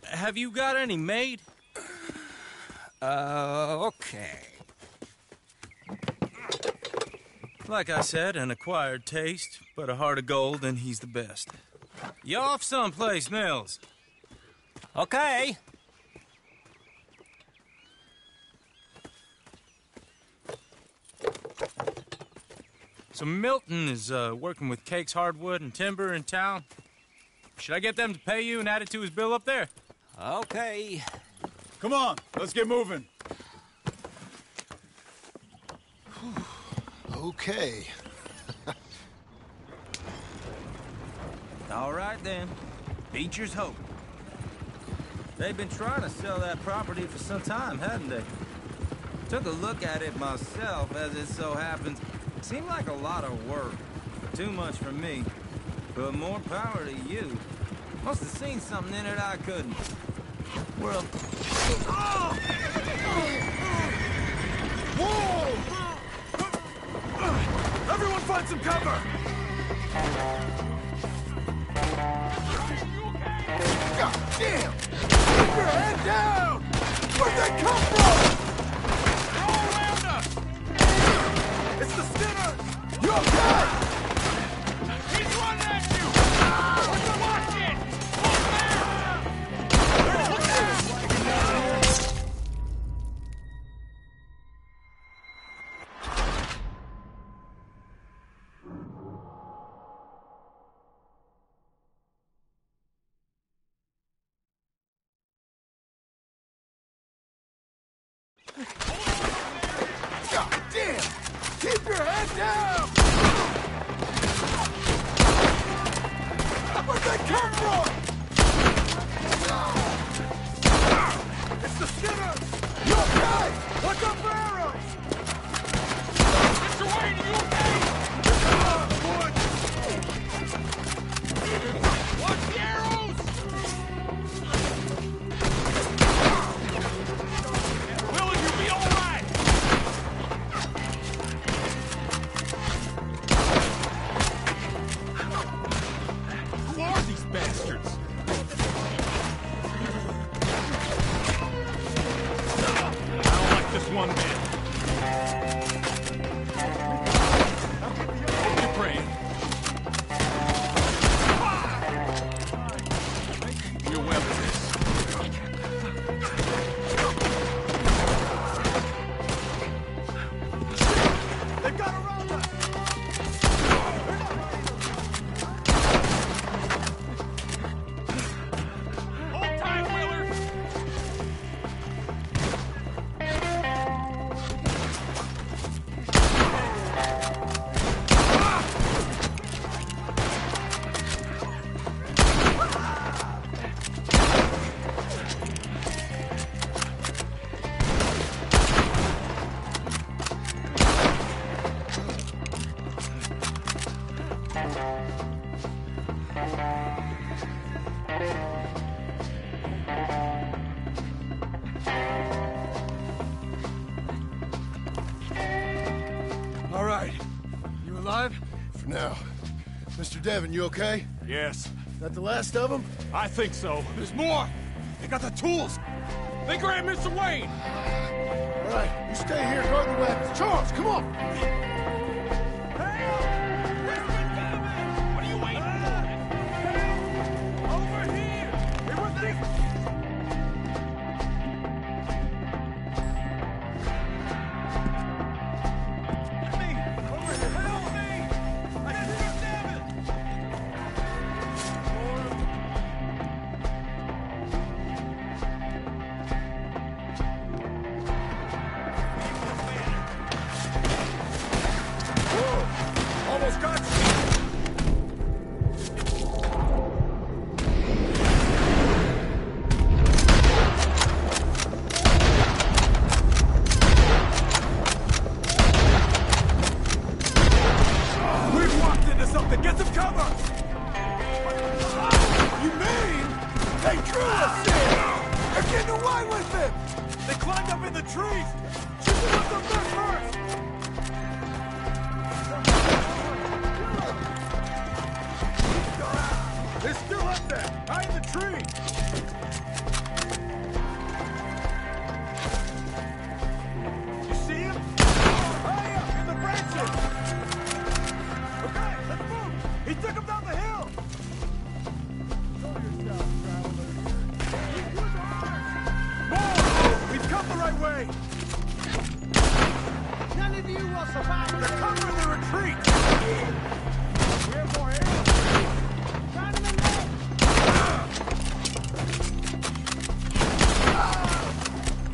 [SPEAKER 12] Have you got any made?
[SPEAKER 9] Okay.
[SPEAKER 12] Like I said, an acquired taste, but a heart of gold, and he's the best. You off someplace, Nils?
[SPEAKER 9] Okay.
[SPEAKER 12] So Milton is working with Cake's Hardwood and Timber in town. Should I get them to pay you and add it to his bill up there?
[SPEAKER 9] Okay.
[SPEAKER 10] Come on, let's get moving.
[SPEAKER 1] Okay.
[SPEAKER 13] All right, then. Beecher's Hope. They've been trying to sell that property for some time, hadn't they? Took a look at it myself, as it so happens. Seemed like a lot of work. Too much for me. But more power to you. Must have seen something in it I couldn't. Well... Oh!
[SPEAKER 3] Whoa! Everyone find some cover!
[SPEAKER 1] God damn! Keep your head down! Where'd they come from?
[SPEAKER 3] They're all around us! It's the Skinners!
[SPEAKER 1] You okay?
[SPEAKER 3] They've got around us! Hold tight, Wheeler!
[SPEAKER 1] All right. You alive? For now. Mr. Devon, you okay?
[SPEAKER 3] Yes.
[SPEAKER 1] That the last of them?
[SPEAKER 3] I think so. There's more! They got the tools! They grabbed Mr. Wayne!
[SPEAKER 1] All right, you stay here, guard the weapons. Charles, come on!
[SPEAKER 3] What are you waiting for? Over here! They were this... Almost got you! We've walked into something! Get some cover!
[SPEAKER 1] You mean they drew us in? They're getting away with them!
[SPEAKER 3] They climbed up in the trees! Shoot them up the back first! They're still up there! High in the tree! You see him? High up in the branches! Okay, let's move! He took him down the hill! More! We've come the right way! None of you will survive! They're covering the retreat! We have more arrows!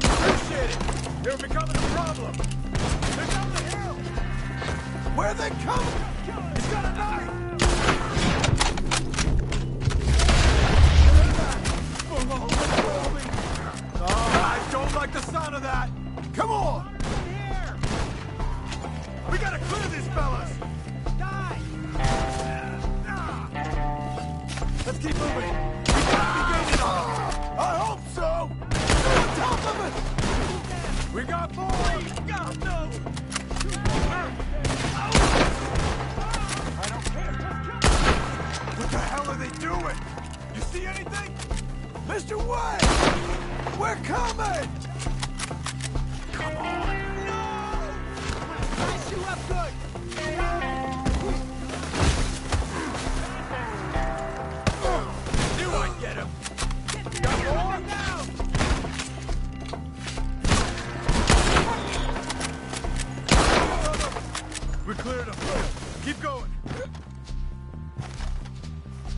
[SPEAKER 3] Appreciate it! They're becoming a problem! They're down the hill! Where are they coming? He's got a knife! I don't like the sound of that! Come on! We gotta clear these fellas! Die! Let's keep moving! We gotta be gaining on them! I hope so! They're on top of us! We got more! Oh, no! I don't care! What the hell are they doing? You see anything? Mr. Wayne! We're coming! Come on! No! Nice you up good! Knew I'd get him! Got more? Now! We cleared him. Keep going.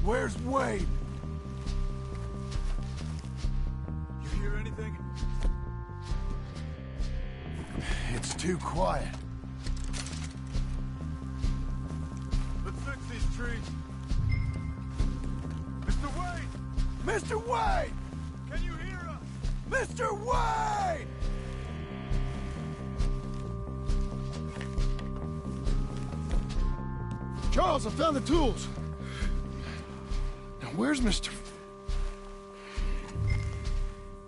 [SPEAKER 3] Where's Wade? You hear anything?
[SPEAKER 1] It's too quiet.
[SPEAKER 3] Let's fix these trees. Mr. Wade!
[SPEAKER 1] Mr. Wade!
[SPEAKER 3] Can you hear us?
[SPEAKER 1] Mr. Wade! Charles, I found the tools. Now, where's Mr.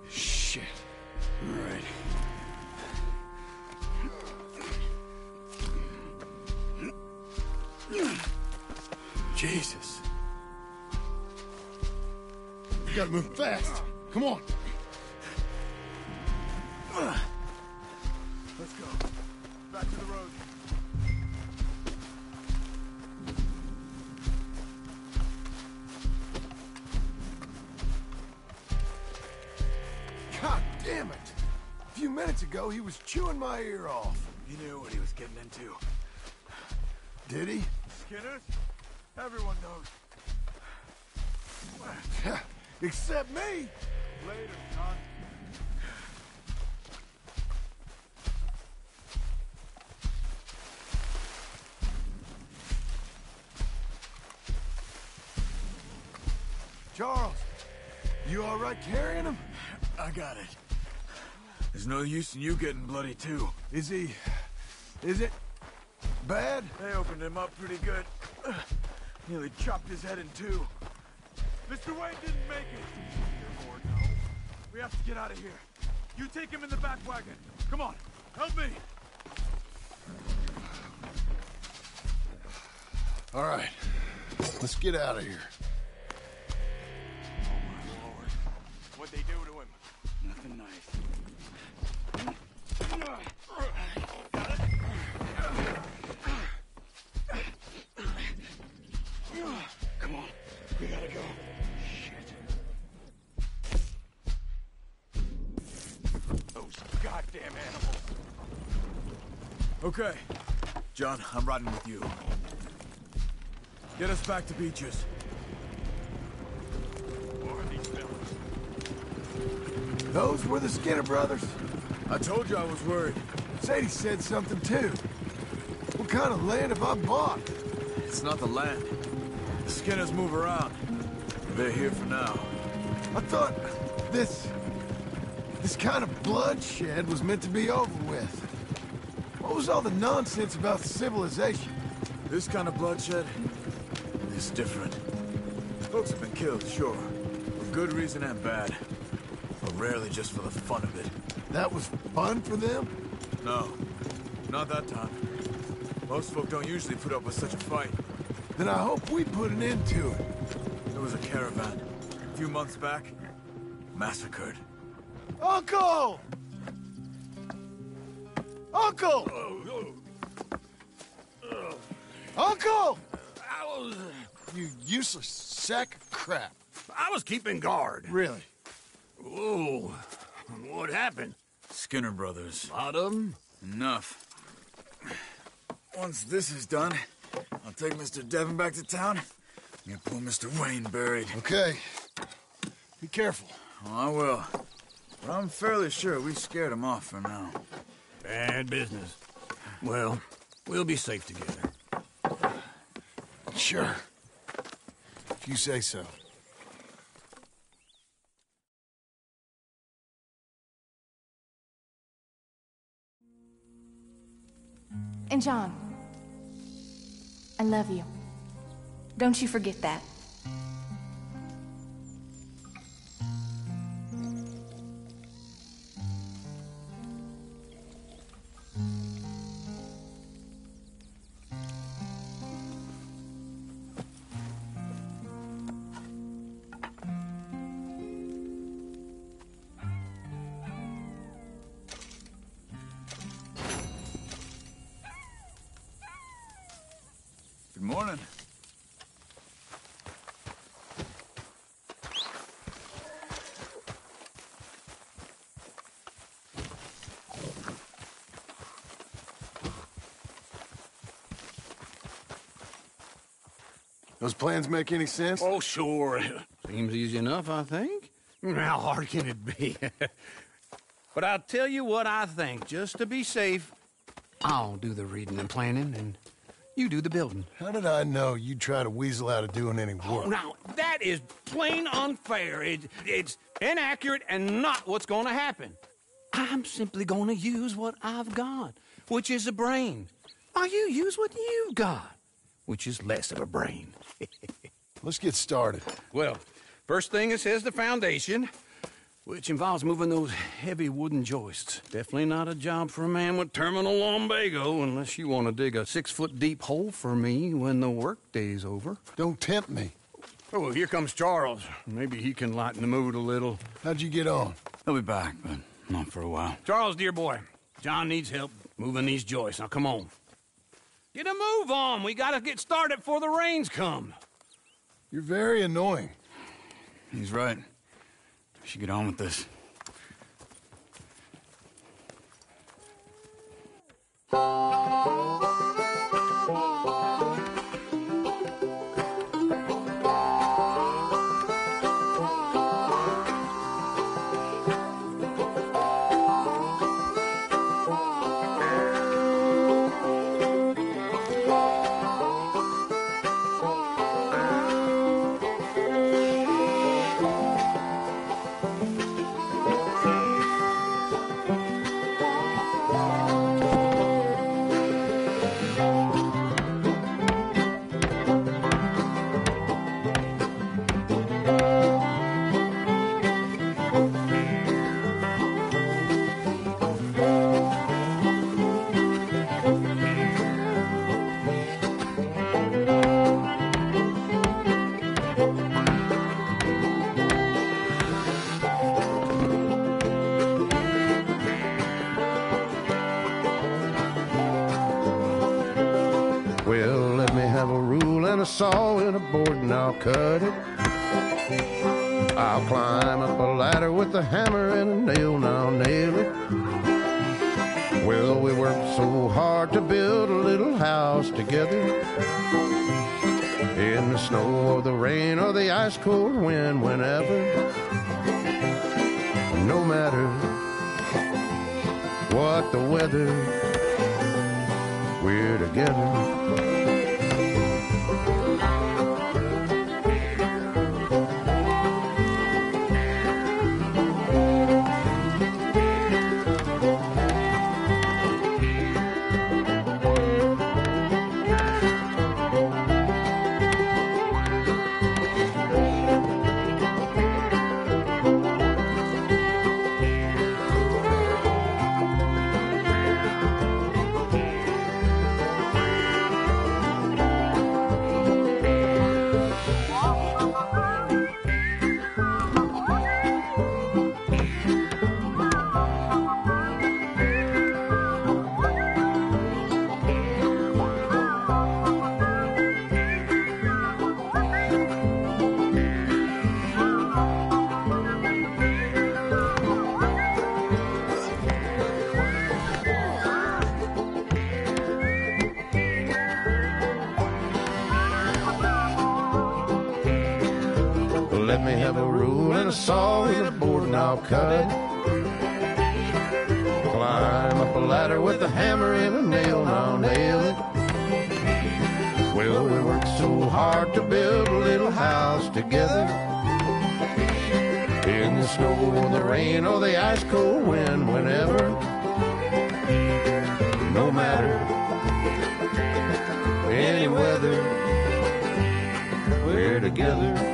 [SPEAKER 1] Shit. All right. Jesus. We gotta move fast. Come on.
[SPEAKER 3] Let's go. Back to the road.
[SPEAKER 1] God damn it! A few minutes ago, he was chewing my ear off.
[SPEAKER 3] He knew what he was getting into.
[SPEAKER 1] Did he?
[SPEAKER 3] Skinners? Everyone knows.
[SPEAKER 1] Except me!
[SPEAKER 3] Later, son.
[SPEAKER 1] Charles, you all right carrying him?
[SPEAKER 10] I got it. There's no use in you getting bloody, too.
[SPEAKER 1] Is it bad?
[SPEAKER 3] They opened him up pretty good. Nearly chopped his head in two. Mr. Wayne didn't make it. Or no. We have to get out of here. You take him in the back wagon. Come on, help me.
[SPEAKER 1] All right, let's get out of here.
[SPEAKER 3] What'd they do to him?
[SPEAKER 10] Nothing nice. Come on, we gotta go. Shit.
[SPEAKER 3] Those goddamn animals.
[SPEAKER 10] Okay. John, I'm riding with you. Get us back to Beaches.
[SPEAKER 3] More of these fellas.
[SPEAKER 1] Those were the Skinner brothers.
[SPEAKER 10] I told you I was worried.
[SPEAKER 1] Sadie said something too. What kind of land have I bought?
[SPEAKER 10] It's not the land. The Skinners move around. They're here for now.
[SPEAKER 1] I thought this kind of bloodshed was meant to be over with. What was all the nonsense about civilization?
[SPEAKER 10] This kind of bloodshed is different. Folks have been killed, sure. For good reason and bad. But rarely just for the fun of it.
[SPEAKER 1] That was fun for them?
[SPEAKER 10] No, not that time. Most folk don't usually put up with such a fight.
[SPEAKER 1] Then I hope we put an end to it.
[SPEAKER 10] There was a caravan, a few months back, massacred.
[SPEAKER 1] Uncle! Uncle! Uncle! You useless sack of crap.
[SPEAKER 2] I was keeping guard.
[SPEAKER 1] Really?
[SPEAKER 2] Whoa. What happened?
[SPEAKER 10] Skinner brothers.
[SPEAKER 2] Lot of them?
[SPEAKER 10] Enough. Once this is done, I'll take Mr. Devon back to town and get poor Mr. Wayne buried.
[SPEAKER 1] Okay. Be careful.
[SPEAKER 10] Oh, I will. But I'm fairly sure we scared him off for now.
[SPEAKER 2] Bad business. Well, we'll be safe together.
[SPEAKER 1] Sure. If you say so.
[SPEAKER 14] And John, I love you. Don't you forget that.
[SPEAKER 10] Good morning.
[SPEAKER 1] Those plans make any sense?
[SPEAKER 2] Oh, sure. Seems easy enough, I think. How hard can it be? But I'll tell you what I think. Just to be safe, I'll do the reading and planning, and you do the building.
[SPEAKER 1] How did I know you'd try to weasel out of doing any work?
[SPEAKER 2] Oh, now, that is plain unfair. It's inaccurate and not what's going to happen. I'm simply going to use what I've got, which is a brain. While you use what you've got, which is less of a brain.
[SPEAKER 1] Let's get started.
[SPEAKER 2] Well, first thing it says the foundation, which involves moving those heavy wooden joists. Definitely not a job for a man with terminal lumbago, unless you want to dig a 6-foot deep hole for me when the workday's over.
[SPEAKER 1] Don't tempt me.
[SPEAKER 2] Oh, here comes Charles. Maybe he can lighten the mood a little.
[SPEAKER 1] How'd you get on?
[SPEAKER 8] He'll be back, but not for a while.
[SPEAKER 2] Charles, dear boy, John needs help moving these joists. Now, come on. Get a move on. We gotta get started before the rains come.
[SPEAKER 1] You're very annoying.
[SPEAKER 8] He's right. We should get on with this.
[SPEAKER 15] Well, let me have a rule and a saw and a board and I'll cut it. I'll climb up a ladder with a hammer and a nail and I'll nail it. Well, we worked so hard to build a little house together. In the snow or the rain or the ice cold wind, whenever. No matter what the weather, we're together. Let me have a rule and a saw and a board and I'll cut it. Climb up a ladder with a hammer and a nail and I'll nail it. Well, we worked so hard to build a little house together. In the snow or the rain or the ice cold wind, whenever. No matter any weather, we're together.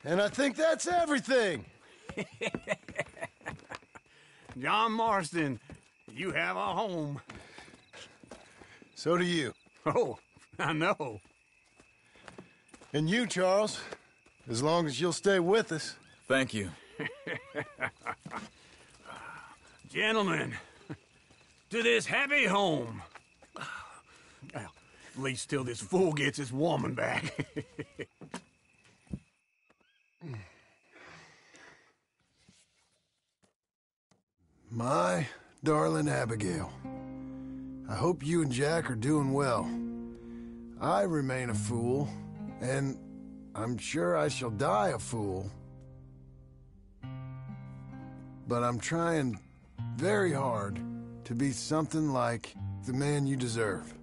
[SPEAKER 1] And I think that's everything.
[SPEAKER 2] John Marston, you have a home.
[SPEAKER 1] So do you.
[SPEAKER 2] Oh, I know.
[SPEAKER 1] And you, Charles, as long as you'll stay with us.
[SPEAKER 8] Thank you.
[SPEAKER 2] Gentlemen, to this happy home. Well, at least till this fool gets his woman back.
[SPEAKER 1] My darling Abigail, I hope you and Jack are doing well. I remain a fool, and I'm sure I shall die a fool. But I'm trying very hard to be something like the man you deserve.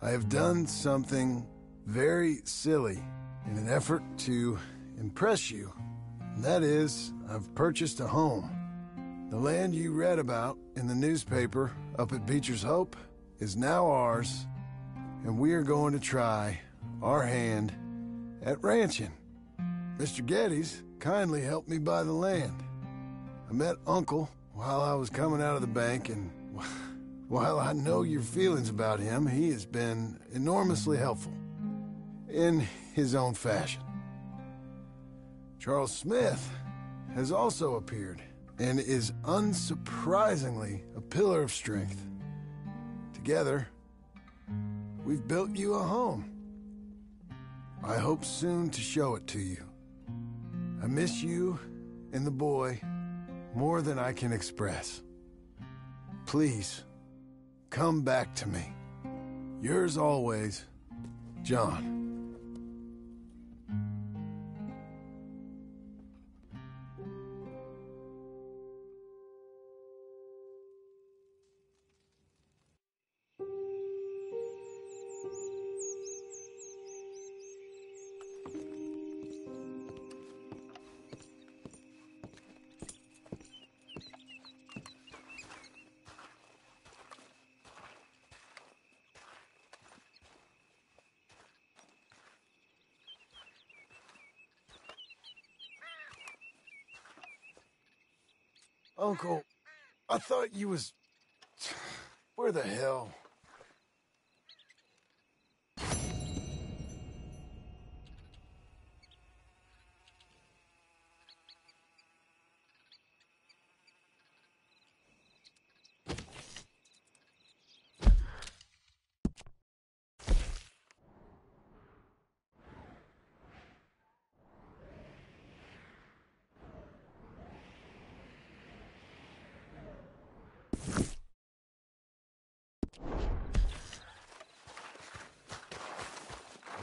[SPEAKER 1] I have done something very silly in an effort to impress you. And that is, I've purchased a home. The land you read about in the newspaper up at Beecher's Hope is now ours, and we are going to try our hand at ranching. Mr. Geddes kindly helped me buy the land. I met Uncle while I was coming out of the bank, and while I know your feelings about him, he has been enormously helpful in his own fashion. Charles Smith has also appeared and is unsurprisingly a pillar of strength. Together, we've built you a home. I hope soon to show it to you. I miss you and the boy more than I can express. Please, come back to me. Yours always, John. Uncle, I thought you was... Where the hell?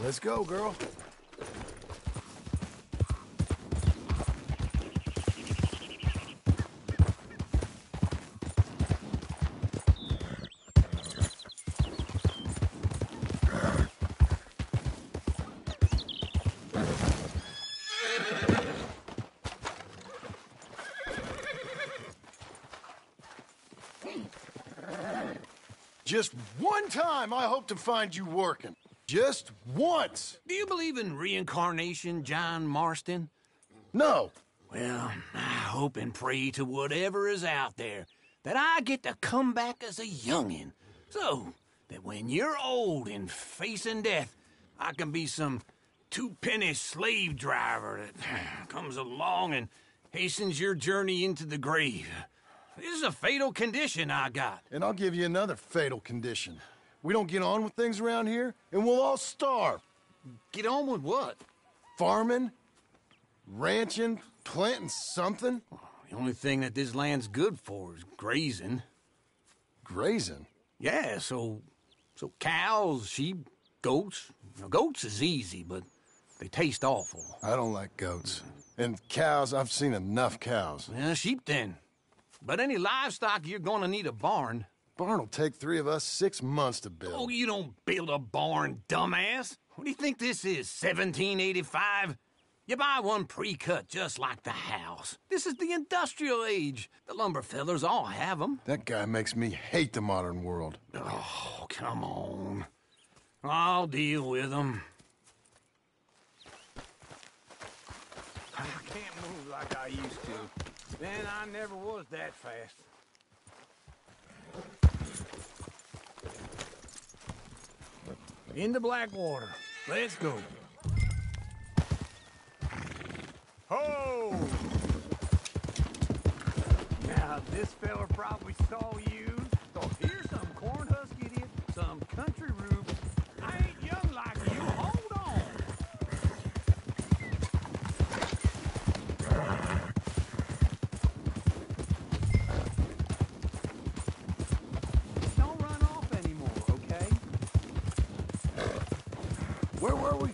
[SPEAKER 1] Let's go, girl. Just one time I hope to find you working. Just once.
[SPEAKER 2] Do you believe in reincarnation, John Marston?
[SPEAKER 1] No.
[SPEAKER 2] Well, I hope and pray to whatever is out there that I get to come back as a youngin', so that when you're old and facing death, I can be some two-penny slave driver that comes along and hastens your journey into the grave. This is a fatal condition I got.
[SPEAKER 1] And I'll give you another fatal condition. We don't get on with things around here, and we'll all starve.
[SPEAKER 2] Get on with what?
[SPEAKER 1] Farming, ranching, planting something.
[SPEAKER 2] The only thing that this land's good for is grazing.
[SPEAKER 1] Grazing?
[SPEAKER 2] Yeah, so cows, sheep, goats. Now, goats is easy, but they taste awful.
[SPEAKER 1] I don't like goats. And cows, I've seen enough cows.
[SPEAKER 2] Yeah, sheep then. But any livestock, you're gonna need a barn.
[SPEAKER 1] Barn will take 3 of us 6 months to build.
[SPEAKER 2] Oh, you don't build a barn, dumbass. What do you think this is, 1785? You buy one pre-cut just like the house. This is the industrial age. The lumber fellers all have them.
[SPEAKER 1] That guy makes me hate the modern world.
[SPEAKER 2] Oh, come on. I'll deal with them. I can't move like I used to. Man, I never was that fast. Into Blackwater. Let's go. Ho! Now, this fella probably saw you. So here's some corn husk idiot, some country rube. I ain't young like you. Hold on. Don't run off anymore, okay?
[SPEAKER 1] Where were we?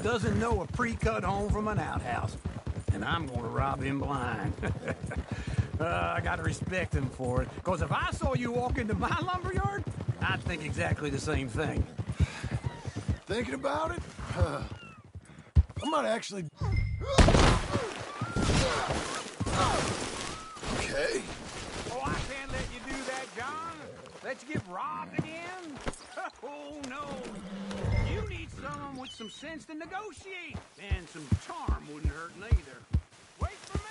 [SPEAKER 2] Doesn't know a pre-cut home from an outhouse. And I'm gonna rob him blind. I gotta respect him for it. Because if I saw you walk into my lumberyard, I'd think exactly the same thing.
[SPEAKER 1] Thinking about it? I might actually... Okay.
[SPEAKER 2] Oh, I can't let you do that, John. Let you get robbed again? Oh, no. You need someone with some sense to negotiate. And some charm wouldn't hurt neither. Wait for me!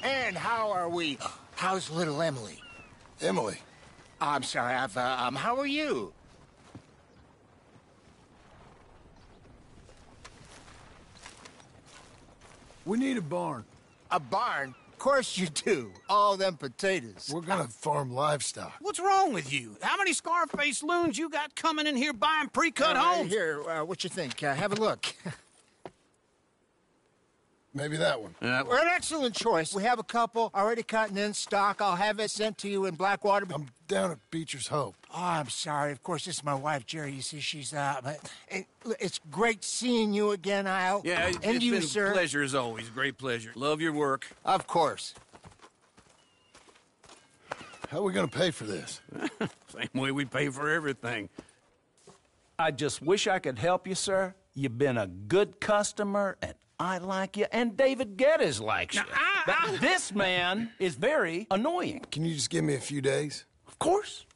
[SPEAKER 16] And how are we? How's little Emily?
[SPEAKER 1] Emily?
[SPEAKER 16] I'm sorry, how are you?
[SPEAKER 1] We need a barn.
[SPEAKER 16] A barn? Of course you do. All them potatoes.
[SPEAKER 1] We're gonna farm livestock.
[SPEAKER 2] What's wrong with you? How many Scarface loons you got coming in here buying pre-cut homes?
[SPEAKER 16] Here, what you think? Have a look.
[SPEAKER 1] Maybe that one.
[SPEAKER 16] We're an excellent choice. We have a couple already cut and in stock. I'll have it sent to you in Blackwater.
[SPEAKER 1] I'm down at Beecher's Hope.
[SPEAKER 16] Oh, I'm sorry. Of course, this is my wife, Jerry. You see, she's it's great seeing you again, Al.
[SPEAKER 2] Yeah,
[SPEAKER 16] and
[SPEAKER 2] it's
[SPEAKER 16] you,
[SPEAKER 2] been
[SPEAKER 16] sir.
[SPEAKER 2] a pleasure as always. Great pleasure. Love your work.
[SPEAKER 16] Of course.
[SPEAKER 1] How are we gonna pay for this?
[SPEAKER 2] Same way we pay for everything.
[SPEAKER 9] I just wish I could help you, sir. You've been a good customer, and I like you, and David Geddes likes you. But this man is very annoying.
[SPEAKER 1] Can you just give me a few days?
[SPEAKER 9] Of course.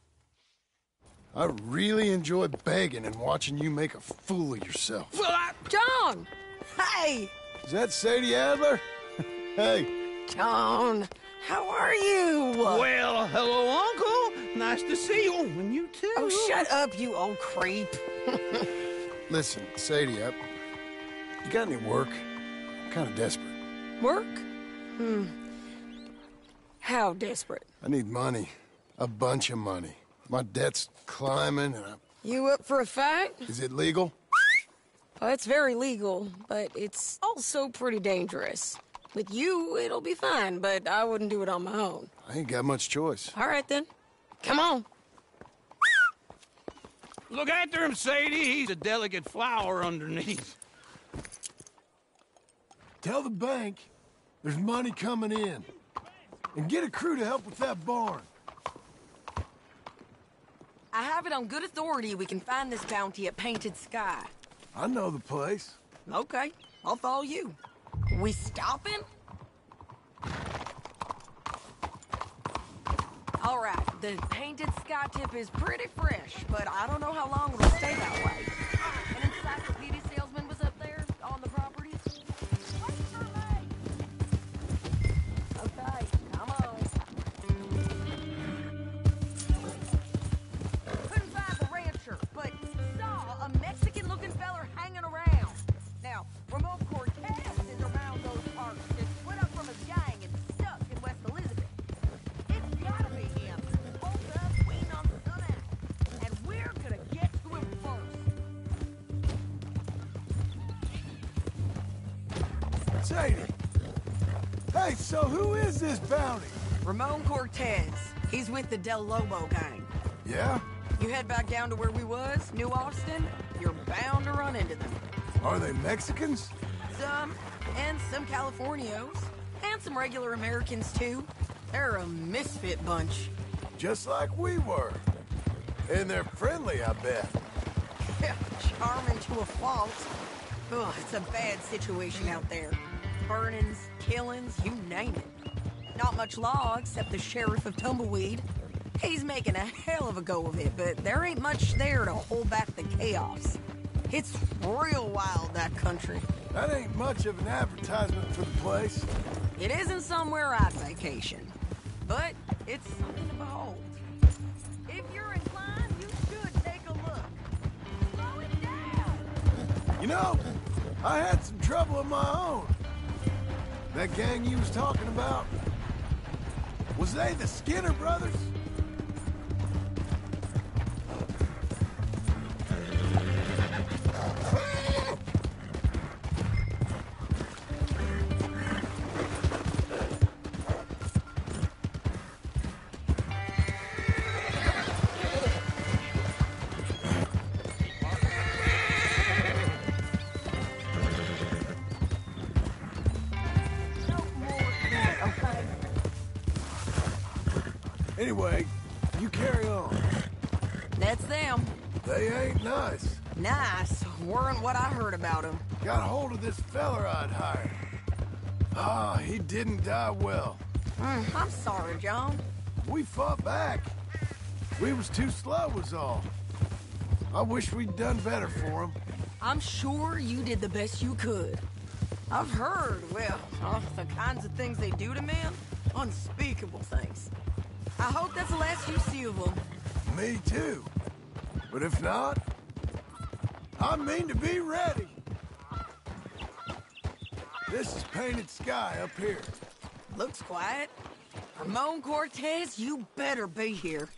[SPEAKER 1] I really enjoy begging and watching you make a fool of yourself.
[SPEAKER 11] John! Hey!
[SPEAKER 1] Is that Sadie Adler? Hey.
[SPEAKER 11] John, how are you?
[SPEAKER 2] Well, hello, Uncle. Nice to see you. And you too.
[SPEAKER 11] Oh, shut up, you old creep.
[SPEAKER 1] Listen, Sadie, you got any work? I'm kind of desperate.
[SPEAKER 11] Work? How desperate?
[SPEAKER 1] I need money. A bunch of money. My debt's climbing and
[SPEAKER 11] You up for a fight?
[SPEAKER 1] Is it legal?
[SPEAKER 11] Well, it's very legal, but it's also pretty dangerous. With you, it'll be fine, but I wouldn't do it on my own.
[SPEAKER 1] I ain't got much choice.
[SPEAKER 11] All right, then. Come on.
[SPEAKER 2] Look after him, Sadie. He's a delicate flower underneath.
[SPEAKER 1] Tell the bank there's money coming in. And get a crew to help with that barn.
[SPEAKER 11] I have it on good authority we can find this bounty at Painted Sky.
[SPEAKER 1] I know the place.
[SPEAKER 11] Okay, I'll follow you. We stopping? All right, the Painted Sky tip is pretty fresh, but I don't know how long it'll stay that way. An encyclopedia salesman was up there on the property. Wait for me! Okay, come on. Couldn't find the rancher, but saw a Mexican-looking feller hanging around. Now, Ramon Cortez is around those parts, just split up from his gang and stuck in West Elizabeth. It's gotta be him. Hold up, waiting on some act. And we're gonna get to him first.
[SPEAKER 1] Sadie! Hey, so who is this bounty?
[SPEAKER 11] Ramon Cortez. He's with the Del Lobo gang.
[SPEAKER 1] Yeah?
[SPEAKER 11] You head back down to where we was, New Austin, you're bound to run into them.
[SPEAKER 1] Are they Mexicans?
[SPEAKER 11] Some, and some Californios. And some regular Americans, too. They're a misfit bunch.
[SPEAKER 1] Just like we were. And they're friendly, I bet.
[SPEAKER 11] Charming to a fault. Ugh, it's a bad situation out there. Burnings, killings, you name it. Not much law except the sheriff of Tumbleweed. He's making a hell of a go of it, but there ain't much there to hold back the chaos. It's real wild, that country.
[SPEAKER 1] That ain't much of an advertisement for the place.
[SPEAKER 11] It isn't somewhere I'd vacation, but it's something to behold. If you're inclined, you should take a look. Slow it down!
[SPEAKER 1] You know, I had some trouble of my own. That gang you was talking about, was they the Skinner brothers? Anyway, you carry on.
[SPEAKER 11] That's them.
[SPEAKER 1] They ain't nice.
[SPEAKER 11] Nice. Weren't what I heard about them.
[SPEAKER 1] Got hold of this feller I'd hired. Ah, he didn't die well.
[SPEAKER 11] I'm sorry, John.
[SPEAKER 1] We fought back. We was too slow was all. I wish we'd done better for him.
[SPEAKER 11] I'm sure you did the best you could. I've heard, well, the kinds of things they do to men. Unspeakable things. I hope that's the last you see of them.
[SPEAKER 1] Me too. But if not, I mean to be ready. This is Painted Sky up here.
[SPEAKER 11] Looks quiet. Ramon Cortez, you better be here.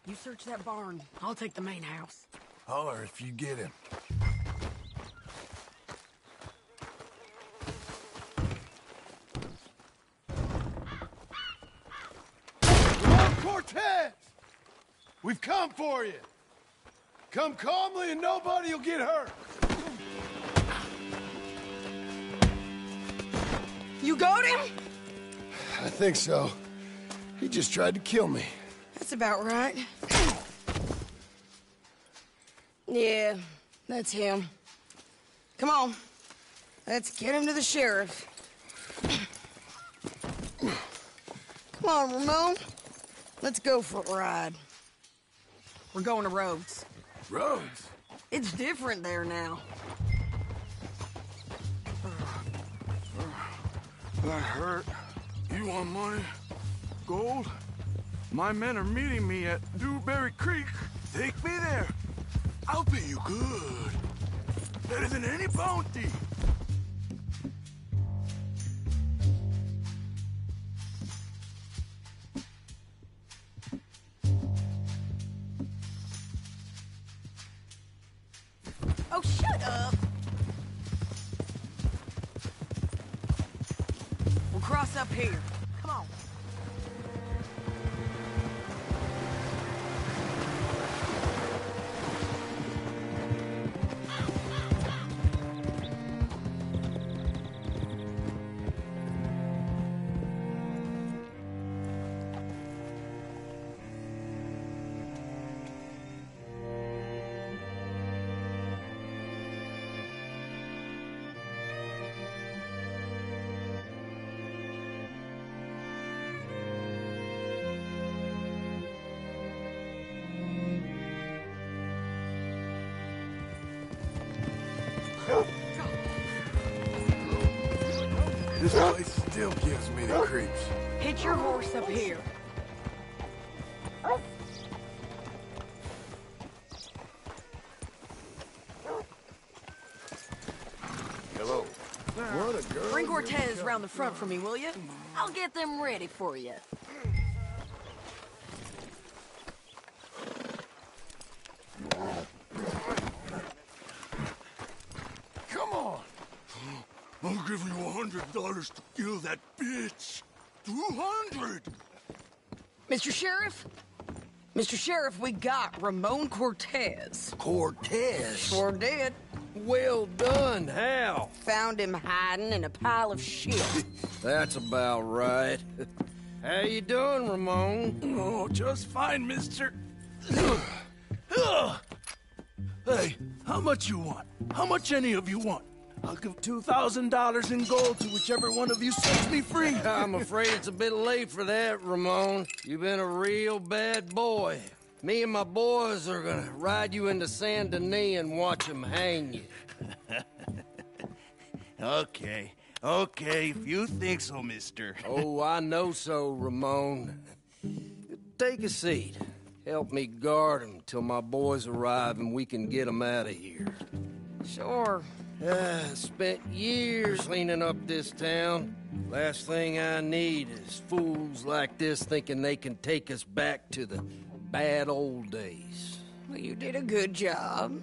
[SPEAKER 11] You search that barn. I'll take the main house.
[SPEAKER 1] Holler if you get him. Ramon Cortez! We've come for you. Come calmly and nobody will get hurt.
[SPEAKER 11] You got him?
[SPEAKER 1] I think so. He just tried to kill me.
[SPEAKER 11] That's about right. Yeah, that's him. Come on. Let's get him to the sheriff. Come on, Ramon. Let's go for a ride. We're going to Rhodes.
[SPEAKER 1] Rhodes?
[SPEAKER 11] It's different there now.
[SPEAKER 3] That hurt. You want money? Gold? My men are meeting me at Dewberry Creek. Take me there. I'll pay you good. Better than any bounty.
[SPEAKER 11] Oh, shut up! We'll cross up here. Come on.
[SPEAKER 1] This place still gives me the creeps.
[SPEAKER 11] Hitch your horse up here.
[SPEAKER 1] Hello. What a girl.
[SPEAKER 11] Bring Cortez round the front for me, will you? I'll get them ready for you.
[SPEAKER 1] Come on.
[SPEAKER 3] I'll give you $100 to kill that bitch. 200.
[SPEAKER 11] Mr. Sheriff? Mr. Sheriff, we got Ramon Cortez.
[SPEAKER 2] Cortez?
[SPEAKER 11] Sure did.
[SPEAKER 2] Well done. How?
[SPEAKER 11] Found him hiding in a pile of shit.
[SPEAKER 2] That's about right. How you doing, Ramon?
[SPEAKER 3] Oh, just fine, mister. Hey, how much you want? How much any of you want? I'll give $2,000 in gold to whichever one of you sets me free.
[SPEAKER 2] I'm afraid it's a bit late for that, Ramon. You've been a real bad boy. Me and my boys are gonna ride you into Saint Denis and watch them hang you.
[SPEAKER 3] Okay, if you think so, mister.
[SPEAKER 2] Oh, I know so, Ramon. Take a seat. Help me guard them till my boys arrive and we can get them out of here.
[SPEAKER 11] Sure.
[SPEAKER 2] Spent years cleaning up this town. Last thing I need is fools like this thinking they can take us back to the bad old days.
[SPEAKER 11] Well, you did a good job.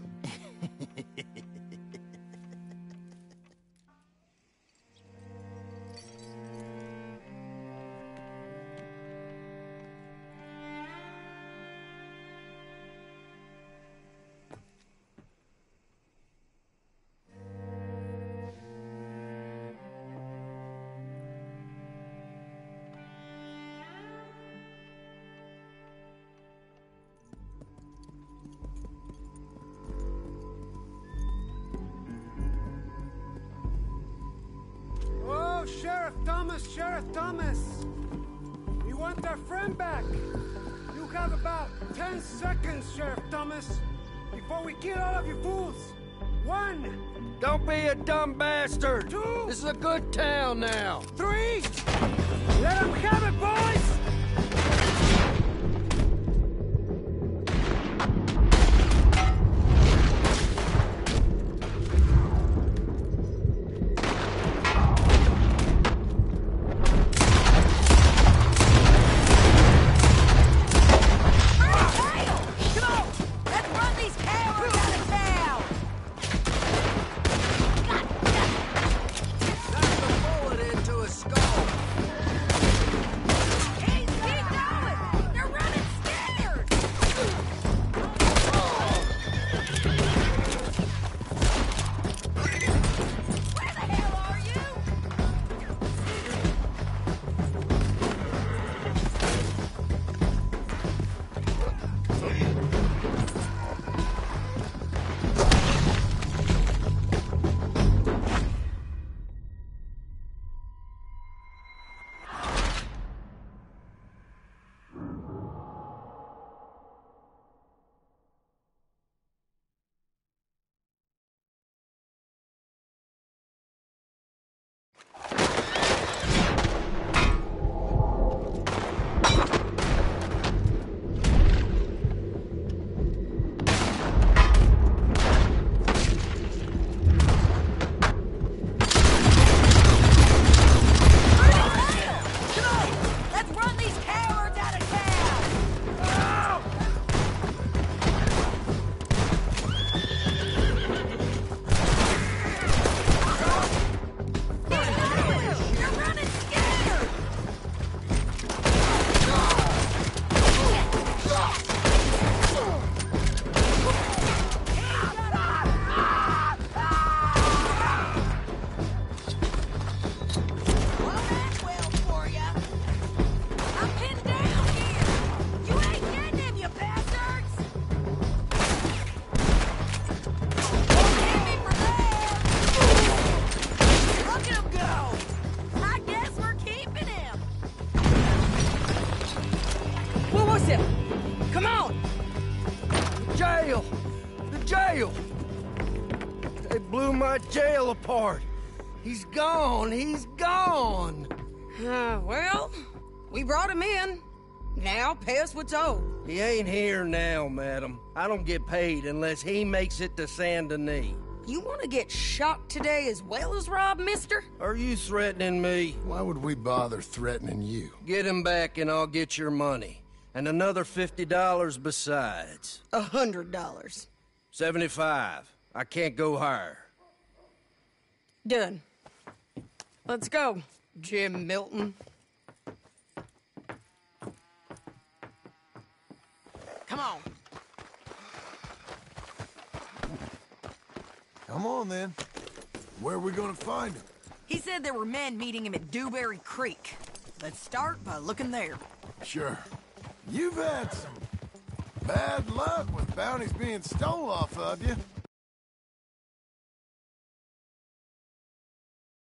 [SPEAKER 17] Oh, Sheriff Thomas! We want our friend back! You have about 10 seconds, Sheriff Thomas, before we kill all of you fools! 1!
[SPEAKER 2] Don't be a dumb bastard!
[SPEAKER 17] 2!
[SPEAKER 2] This is a good town now!
[SPEAKER 17] 3! Let them have it, boys!
[SPEAKER 11] him! Come on!
[SPEAKER 18] Jail! The jail! They blew my jail apart. He's gone. He's gone.
[SPEAKER 11] Well, we brought him in. Now pay us what's owed.
[SPEAKER 18] He ain't here now, madam. I don't get paid unless he makes it to Saint Denis.
[SPEAKER 11] You want to get shot today as well as Rob, mister?
[SPEAKER 18] Are you threatening me?
[SPEAKER 1] Why would we bother threatening you?
[SPEAKER 18] Get him back and I'll get your money. And another $50 besides.
[SPEAKER 11] $100.
[SPEAKER 18] 75. I can't go higher.
[SPEAKER 11] Done. Let's go, Jim Milton. Come on.
[SPEAKER 1] Come on, then. Where are we gonna find him?
[SPEAKER 11] He said there were men meeting him at Dewberry Creek. Let's start by looking there.
[SPEAKER 1] Sure. You've had some bad luck with bounties being stole off of you.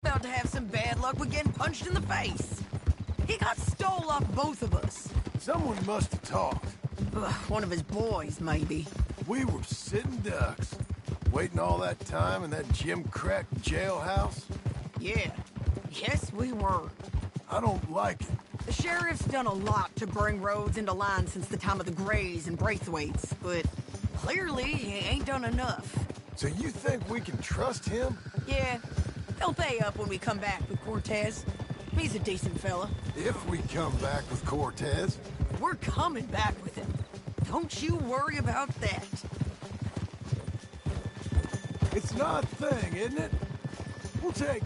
[SPEAKER 11] About to have some bad luck with getting punched in the face. He got stole off both of us.
[SPEAKER 1] Someone must have talked.
[SPEAKER 11] One of his boys, maybe.
[SPEAKER 1] We were sitting ducks, waiting all that time in that gim-crack jailhouse.
[SPEAKER 11] Yeah. Yes, we were.
[SPEAKER 1] I don't like it.
[SPEAKER 11] The sheriff's done a lot to bring roads into line since the time of the Grays and Braithwaites, but clearly he ain't done enough.
[SPEAKER 1] So you think we can trust him?
[SPEAKER 11] Yeah. They'll pay up when we come back with Cortez. He's a decent fella.
[SPEAKER 1] If we come back with Cortez.
[SPEAKER 11] We're coming back with him. Don't you worry about that.
[SPEAKER 1] It's an odd thing, isn't it? We'll take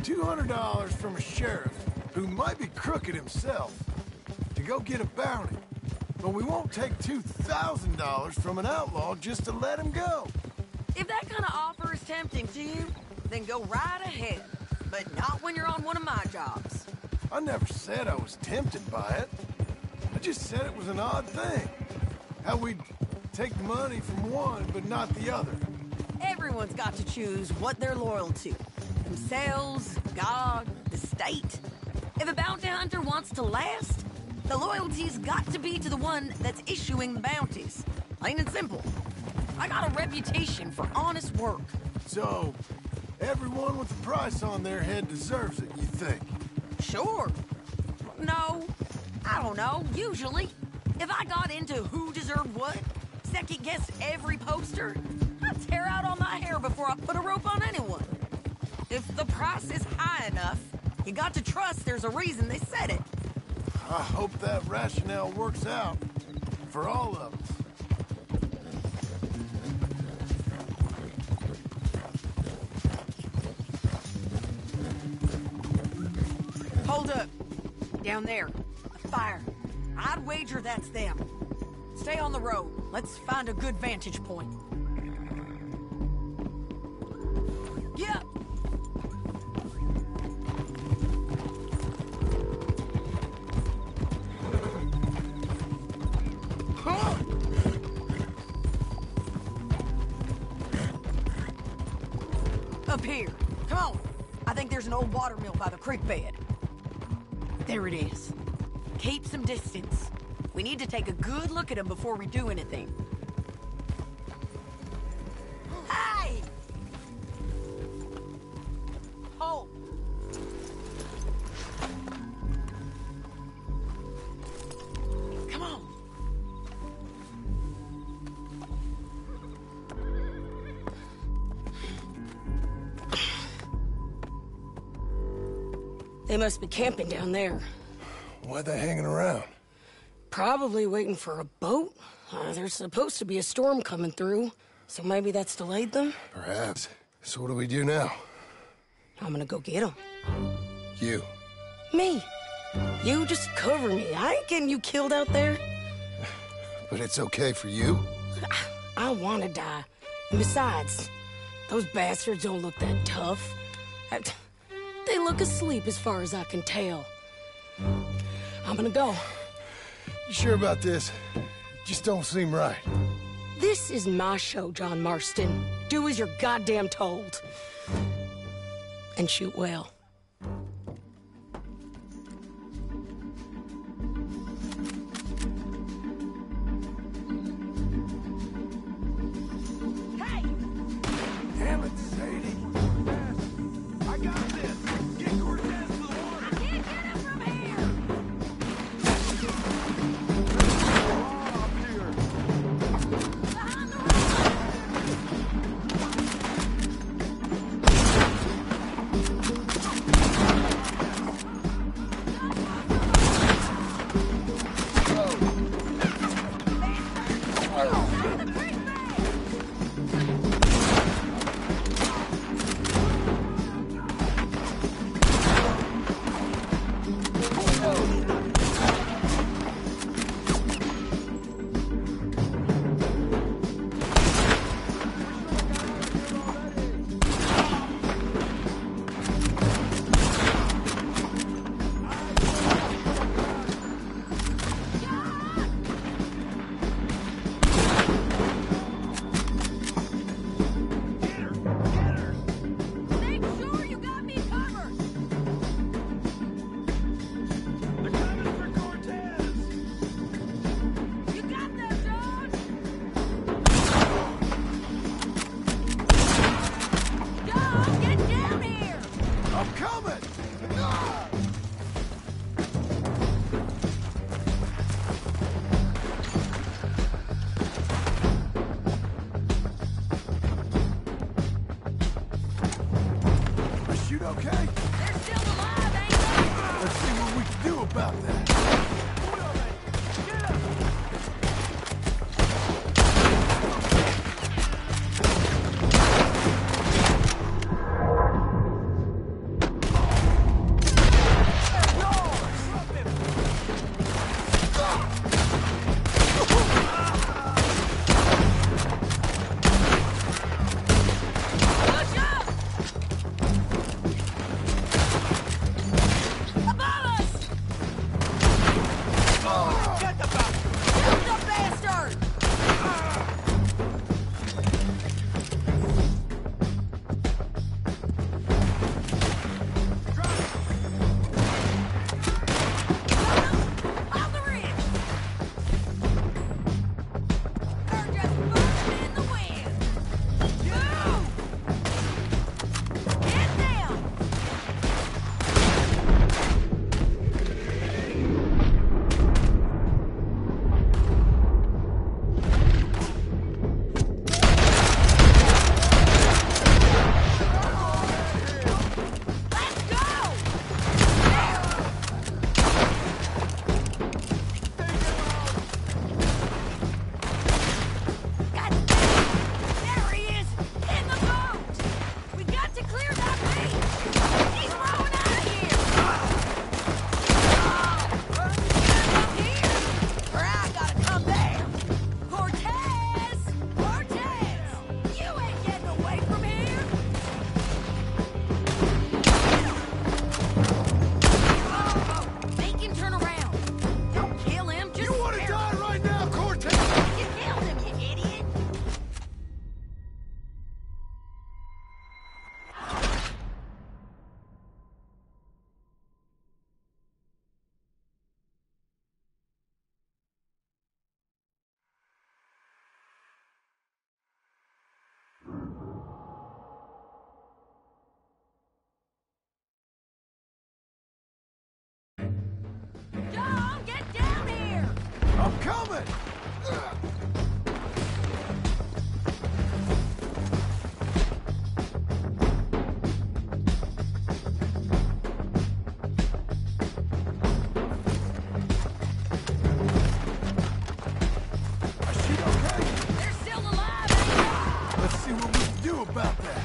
[SPEAKER 1] $200 from a sheriff who might be crooked himself to go get a bounty. But we won't take $2,000 from an outlaw just to let him go.
[SPEAKER 11] If that kind of offer is tempting to you, then go right ahead. But not when you're on one of my jobs.
[SPEAKER 1] I never said I was tempted by it. I just said it was an odd thing. How we'd take money from one, but not the other.
[SPEAKER 11] Everyone's got to choose what they're loyal to. Themselves, God, the state. If a bounty hunter wants to last, the loyalty's got to be to the one that's issuing the bounties. Plain and simple. I got a reputation for honest work.
[SPEAKER 1] So, everyone with a price on their head deserves it, you think?
[SPEAKER 11] Sure. No, I don't know, usually. If I got into who deserved what, second-guessed every poster, I'd tear out all my hair before I put a rope on anyone. If the price is high enough, you got to trust there's a reason they said it.
[SPEAKER 1] I hope that rationale works out for all of us.
[SPEAKER 11] Hold up. Down there. A fire. I'd wager that's them. Stay on the road. Let's find a good vantage point. Yeah. Up here. Come on. I think there's an old water mill by the creek bed. There it is. Keep some distance. We need to take a good look at him before we do anything. Hey! Hold. Come on. They must be camping down there.
[SPEAKER 1] Why are they hanging around?
[SPEAKER 11] Probably waiting for a boat. There's supposed to be a storm coming through, so maybe that's delayed them?
[SPEAKER 1] Perhaps. So what do we do now?
[SPEAKER 11] I'm gonna go get them.
[SPEAKER 1] You.
[SPEAKER 11] Me. You just cover me. I ain't getting you killed out there.
[SPEAKER 1] But it's okay for you?
[SPEAKER 11] I want to die. And besides, those bastards don't look that tough. They look asleep as far as I can tell. I'm gonna go.
[SPEAKER 1] You sure about this? Just don't seem right.
[SPEAKER 11] This is my show, John Marston. Do as you're goddamn told. And shoot well.
[SPEAKER 1] about that? I'm coming! Is she okay?
[SPEAKER 11] They're still alive,
[SPEAKER 1] Let's see what we can do about that.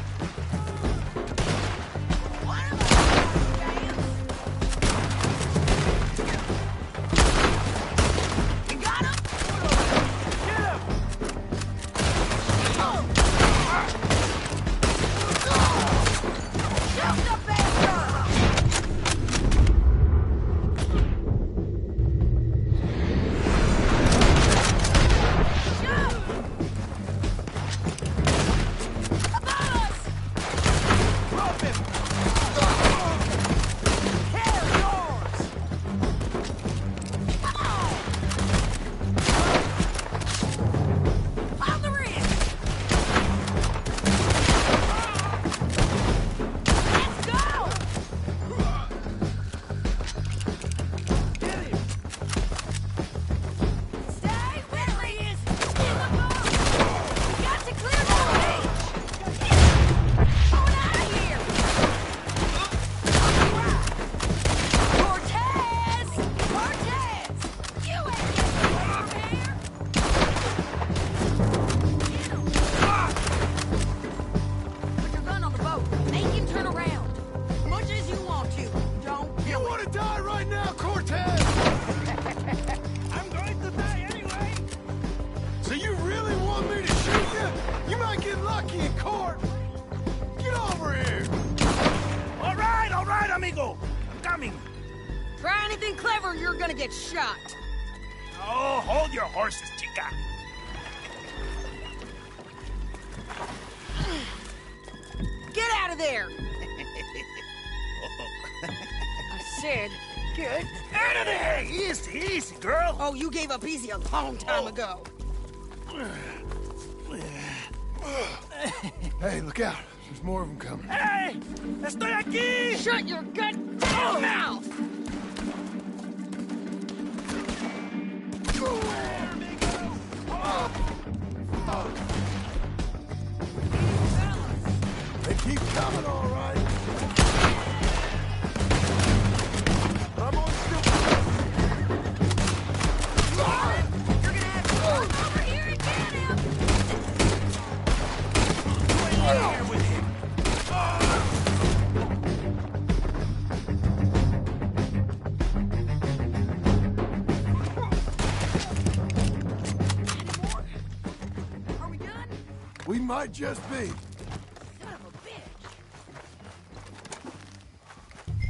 [SPEAKER 11] Try anything clever, you're gonna get shot.
[SPEAKER 9] Oh, hold your horses, chica.
[SPEAKER 11] Get out of there! I said, get
[SPEAKER 9] Out of there! Easy, easy, girl.
[SPEAKER 11] Oh, you gave up easy a long time ago.
[SPEAKER 1] Hey, look out. There's more of them coming.
[SPEAKER 9] Hey! Estoy aquí!
[SPEAKER 11] Shut your goddamn mouth!
[SPEAKER 1] They keep coming, all right. But I'm on still. We might just be.
[SPEAKER 11] Son of a bitch.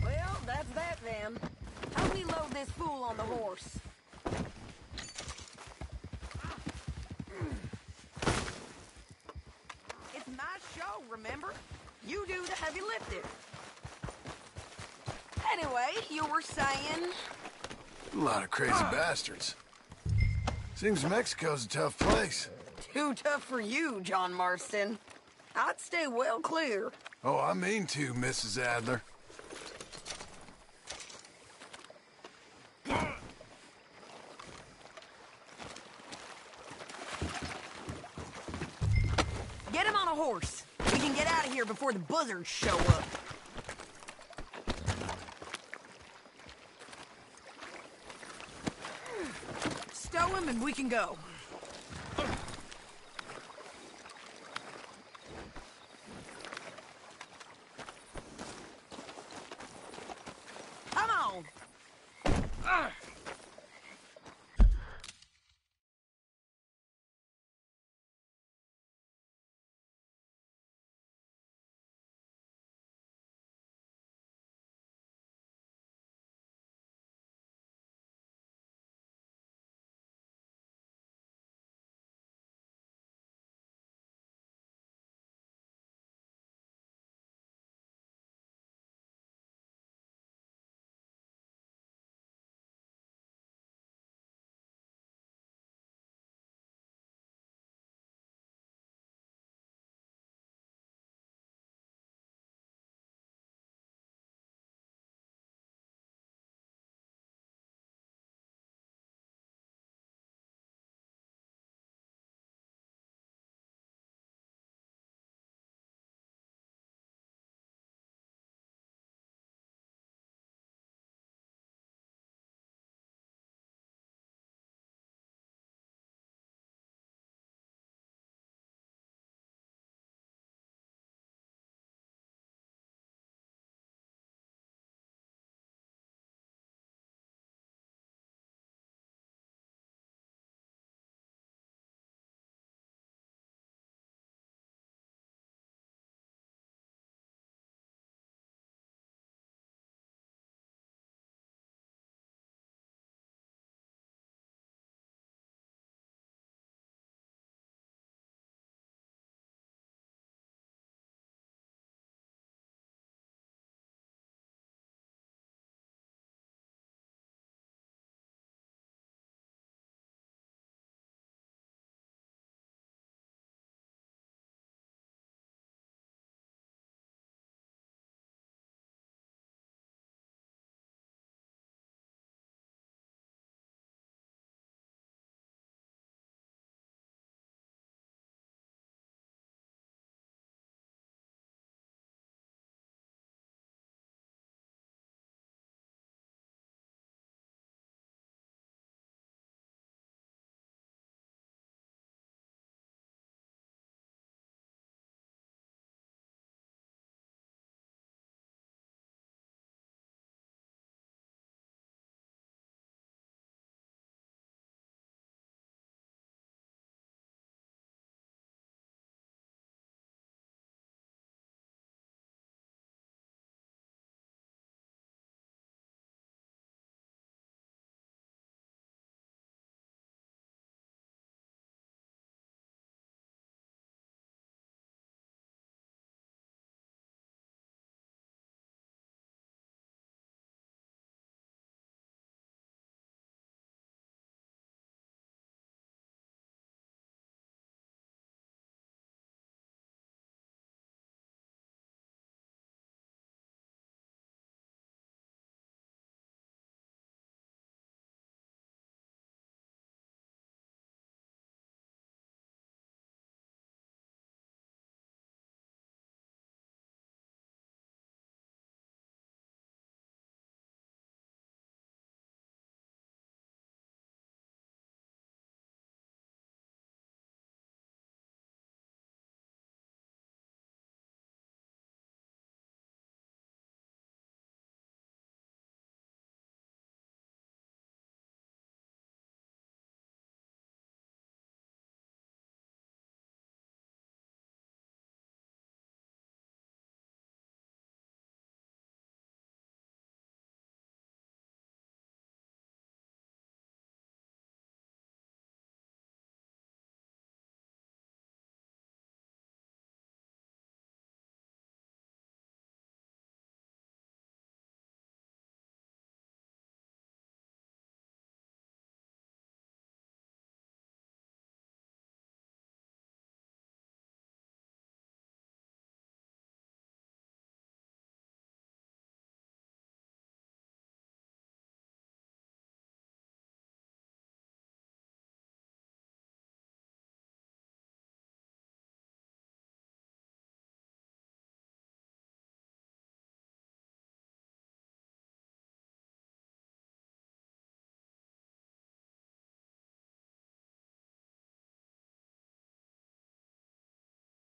[SPEAKER 11] Well, that's that then. How do we load this fool on the horse? It's my show, remember? You do the heavy lifting. Anyway, you were saying...
[SPEAKER 1] A lot of crazy bastards. Seems Mexico's a tough place.
[SPEAKER 11] Too tough for you, John Marston. I'd stay well clear.
[SPEAKER 1] Oh, I mean to, Mrs. Adler.
[SPEAKER 11] Get him on a horse. We can get out of here before the buzzards show up. Stow him and we can go.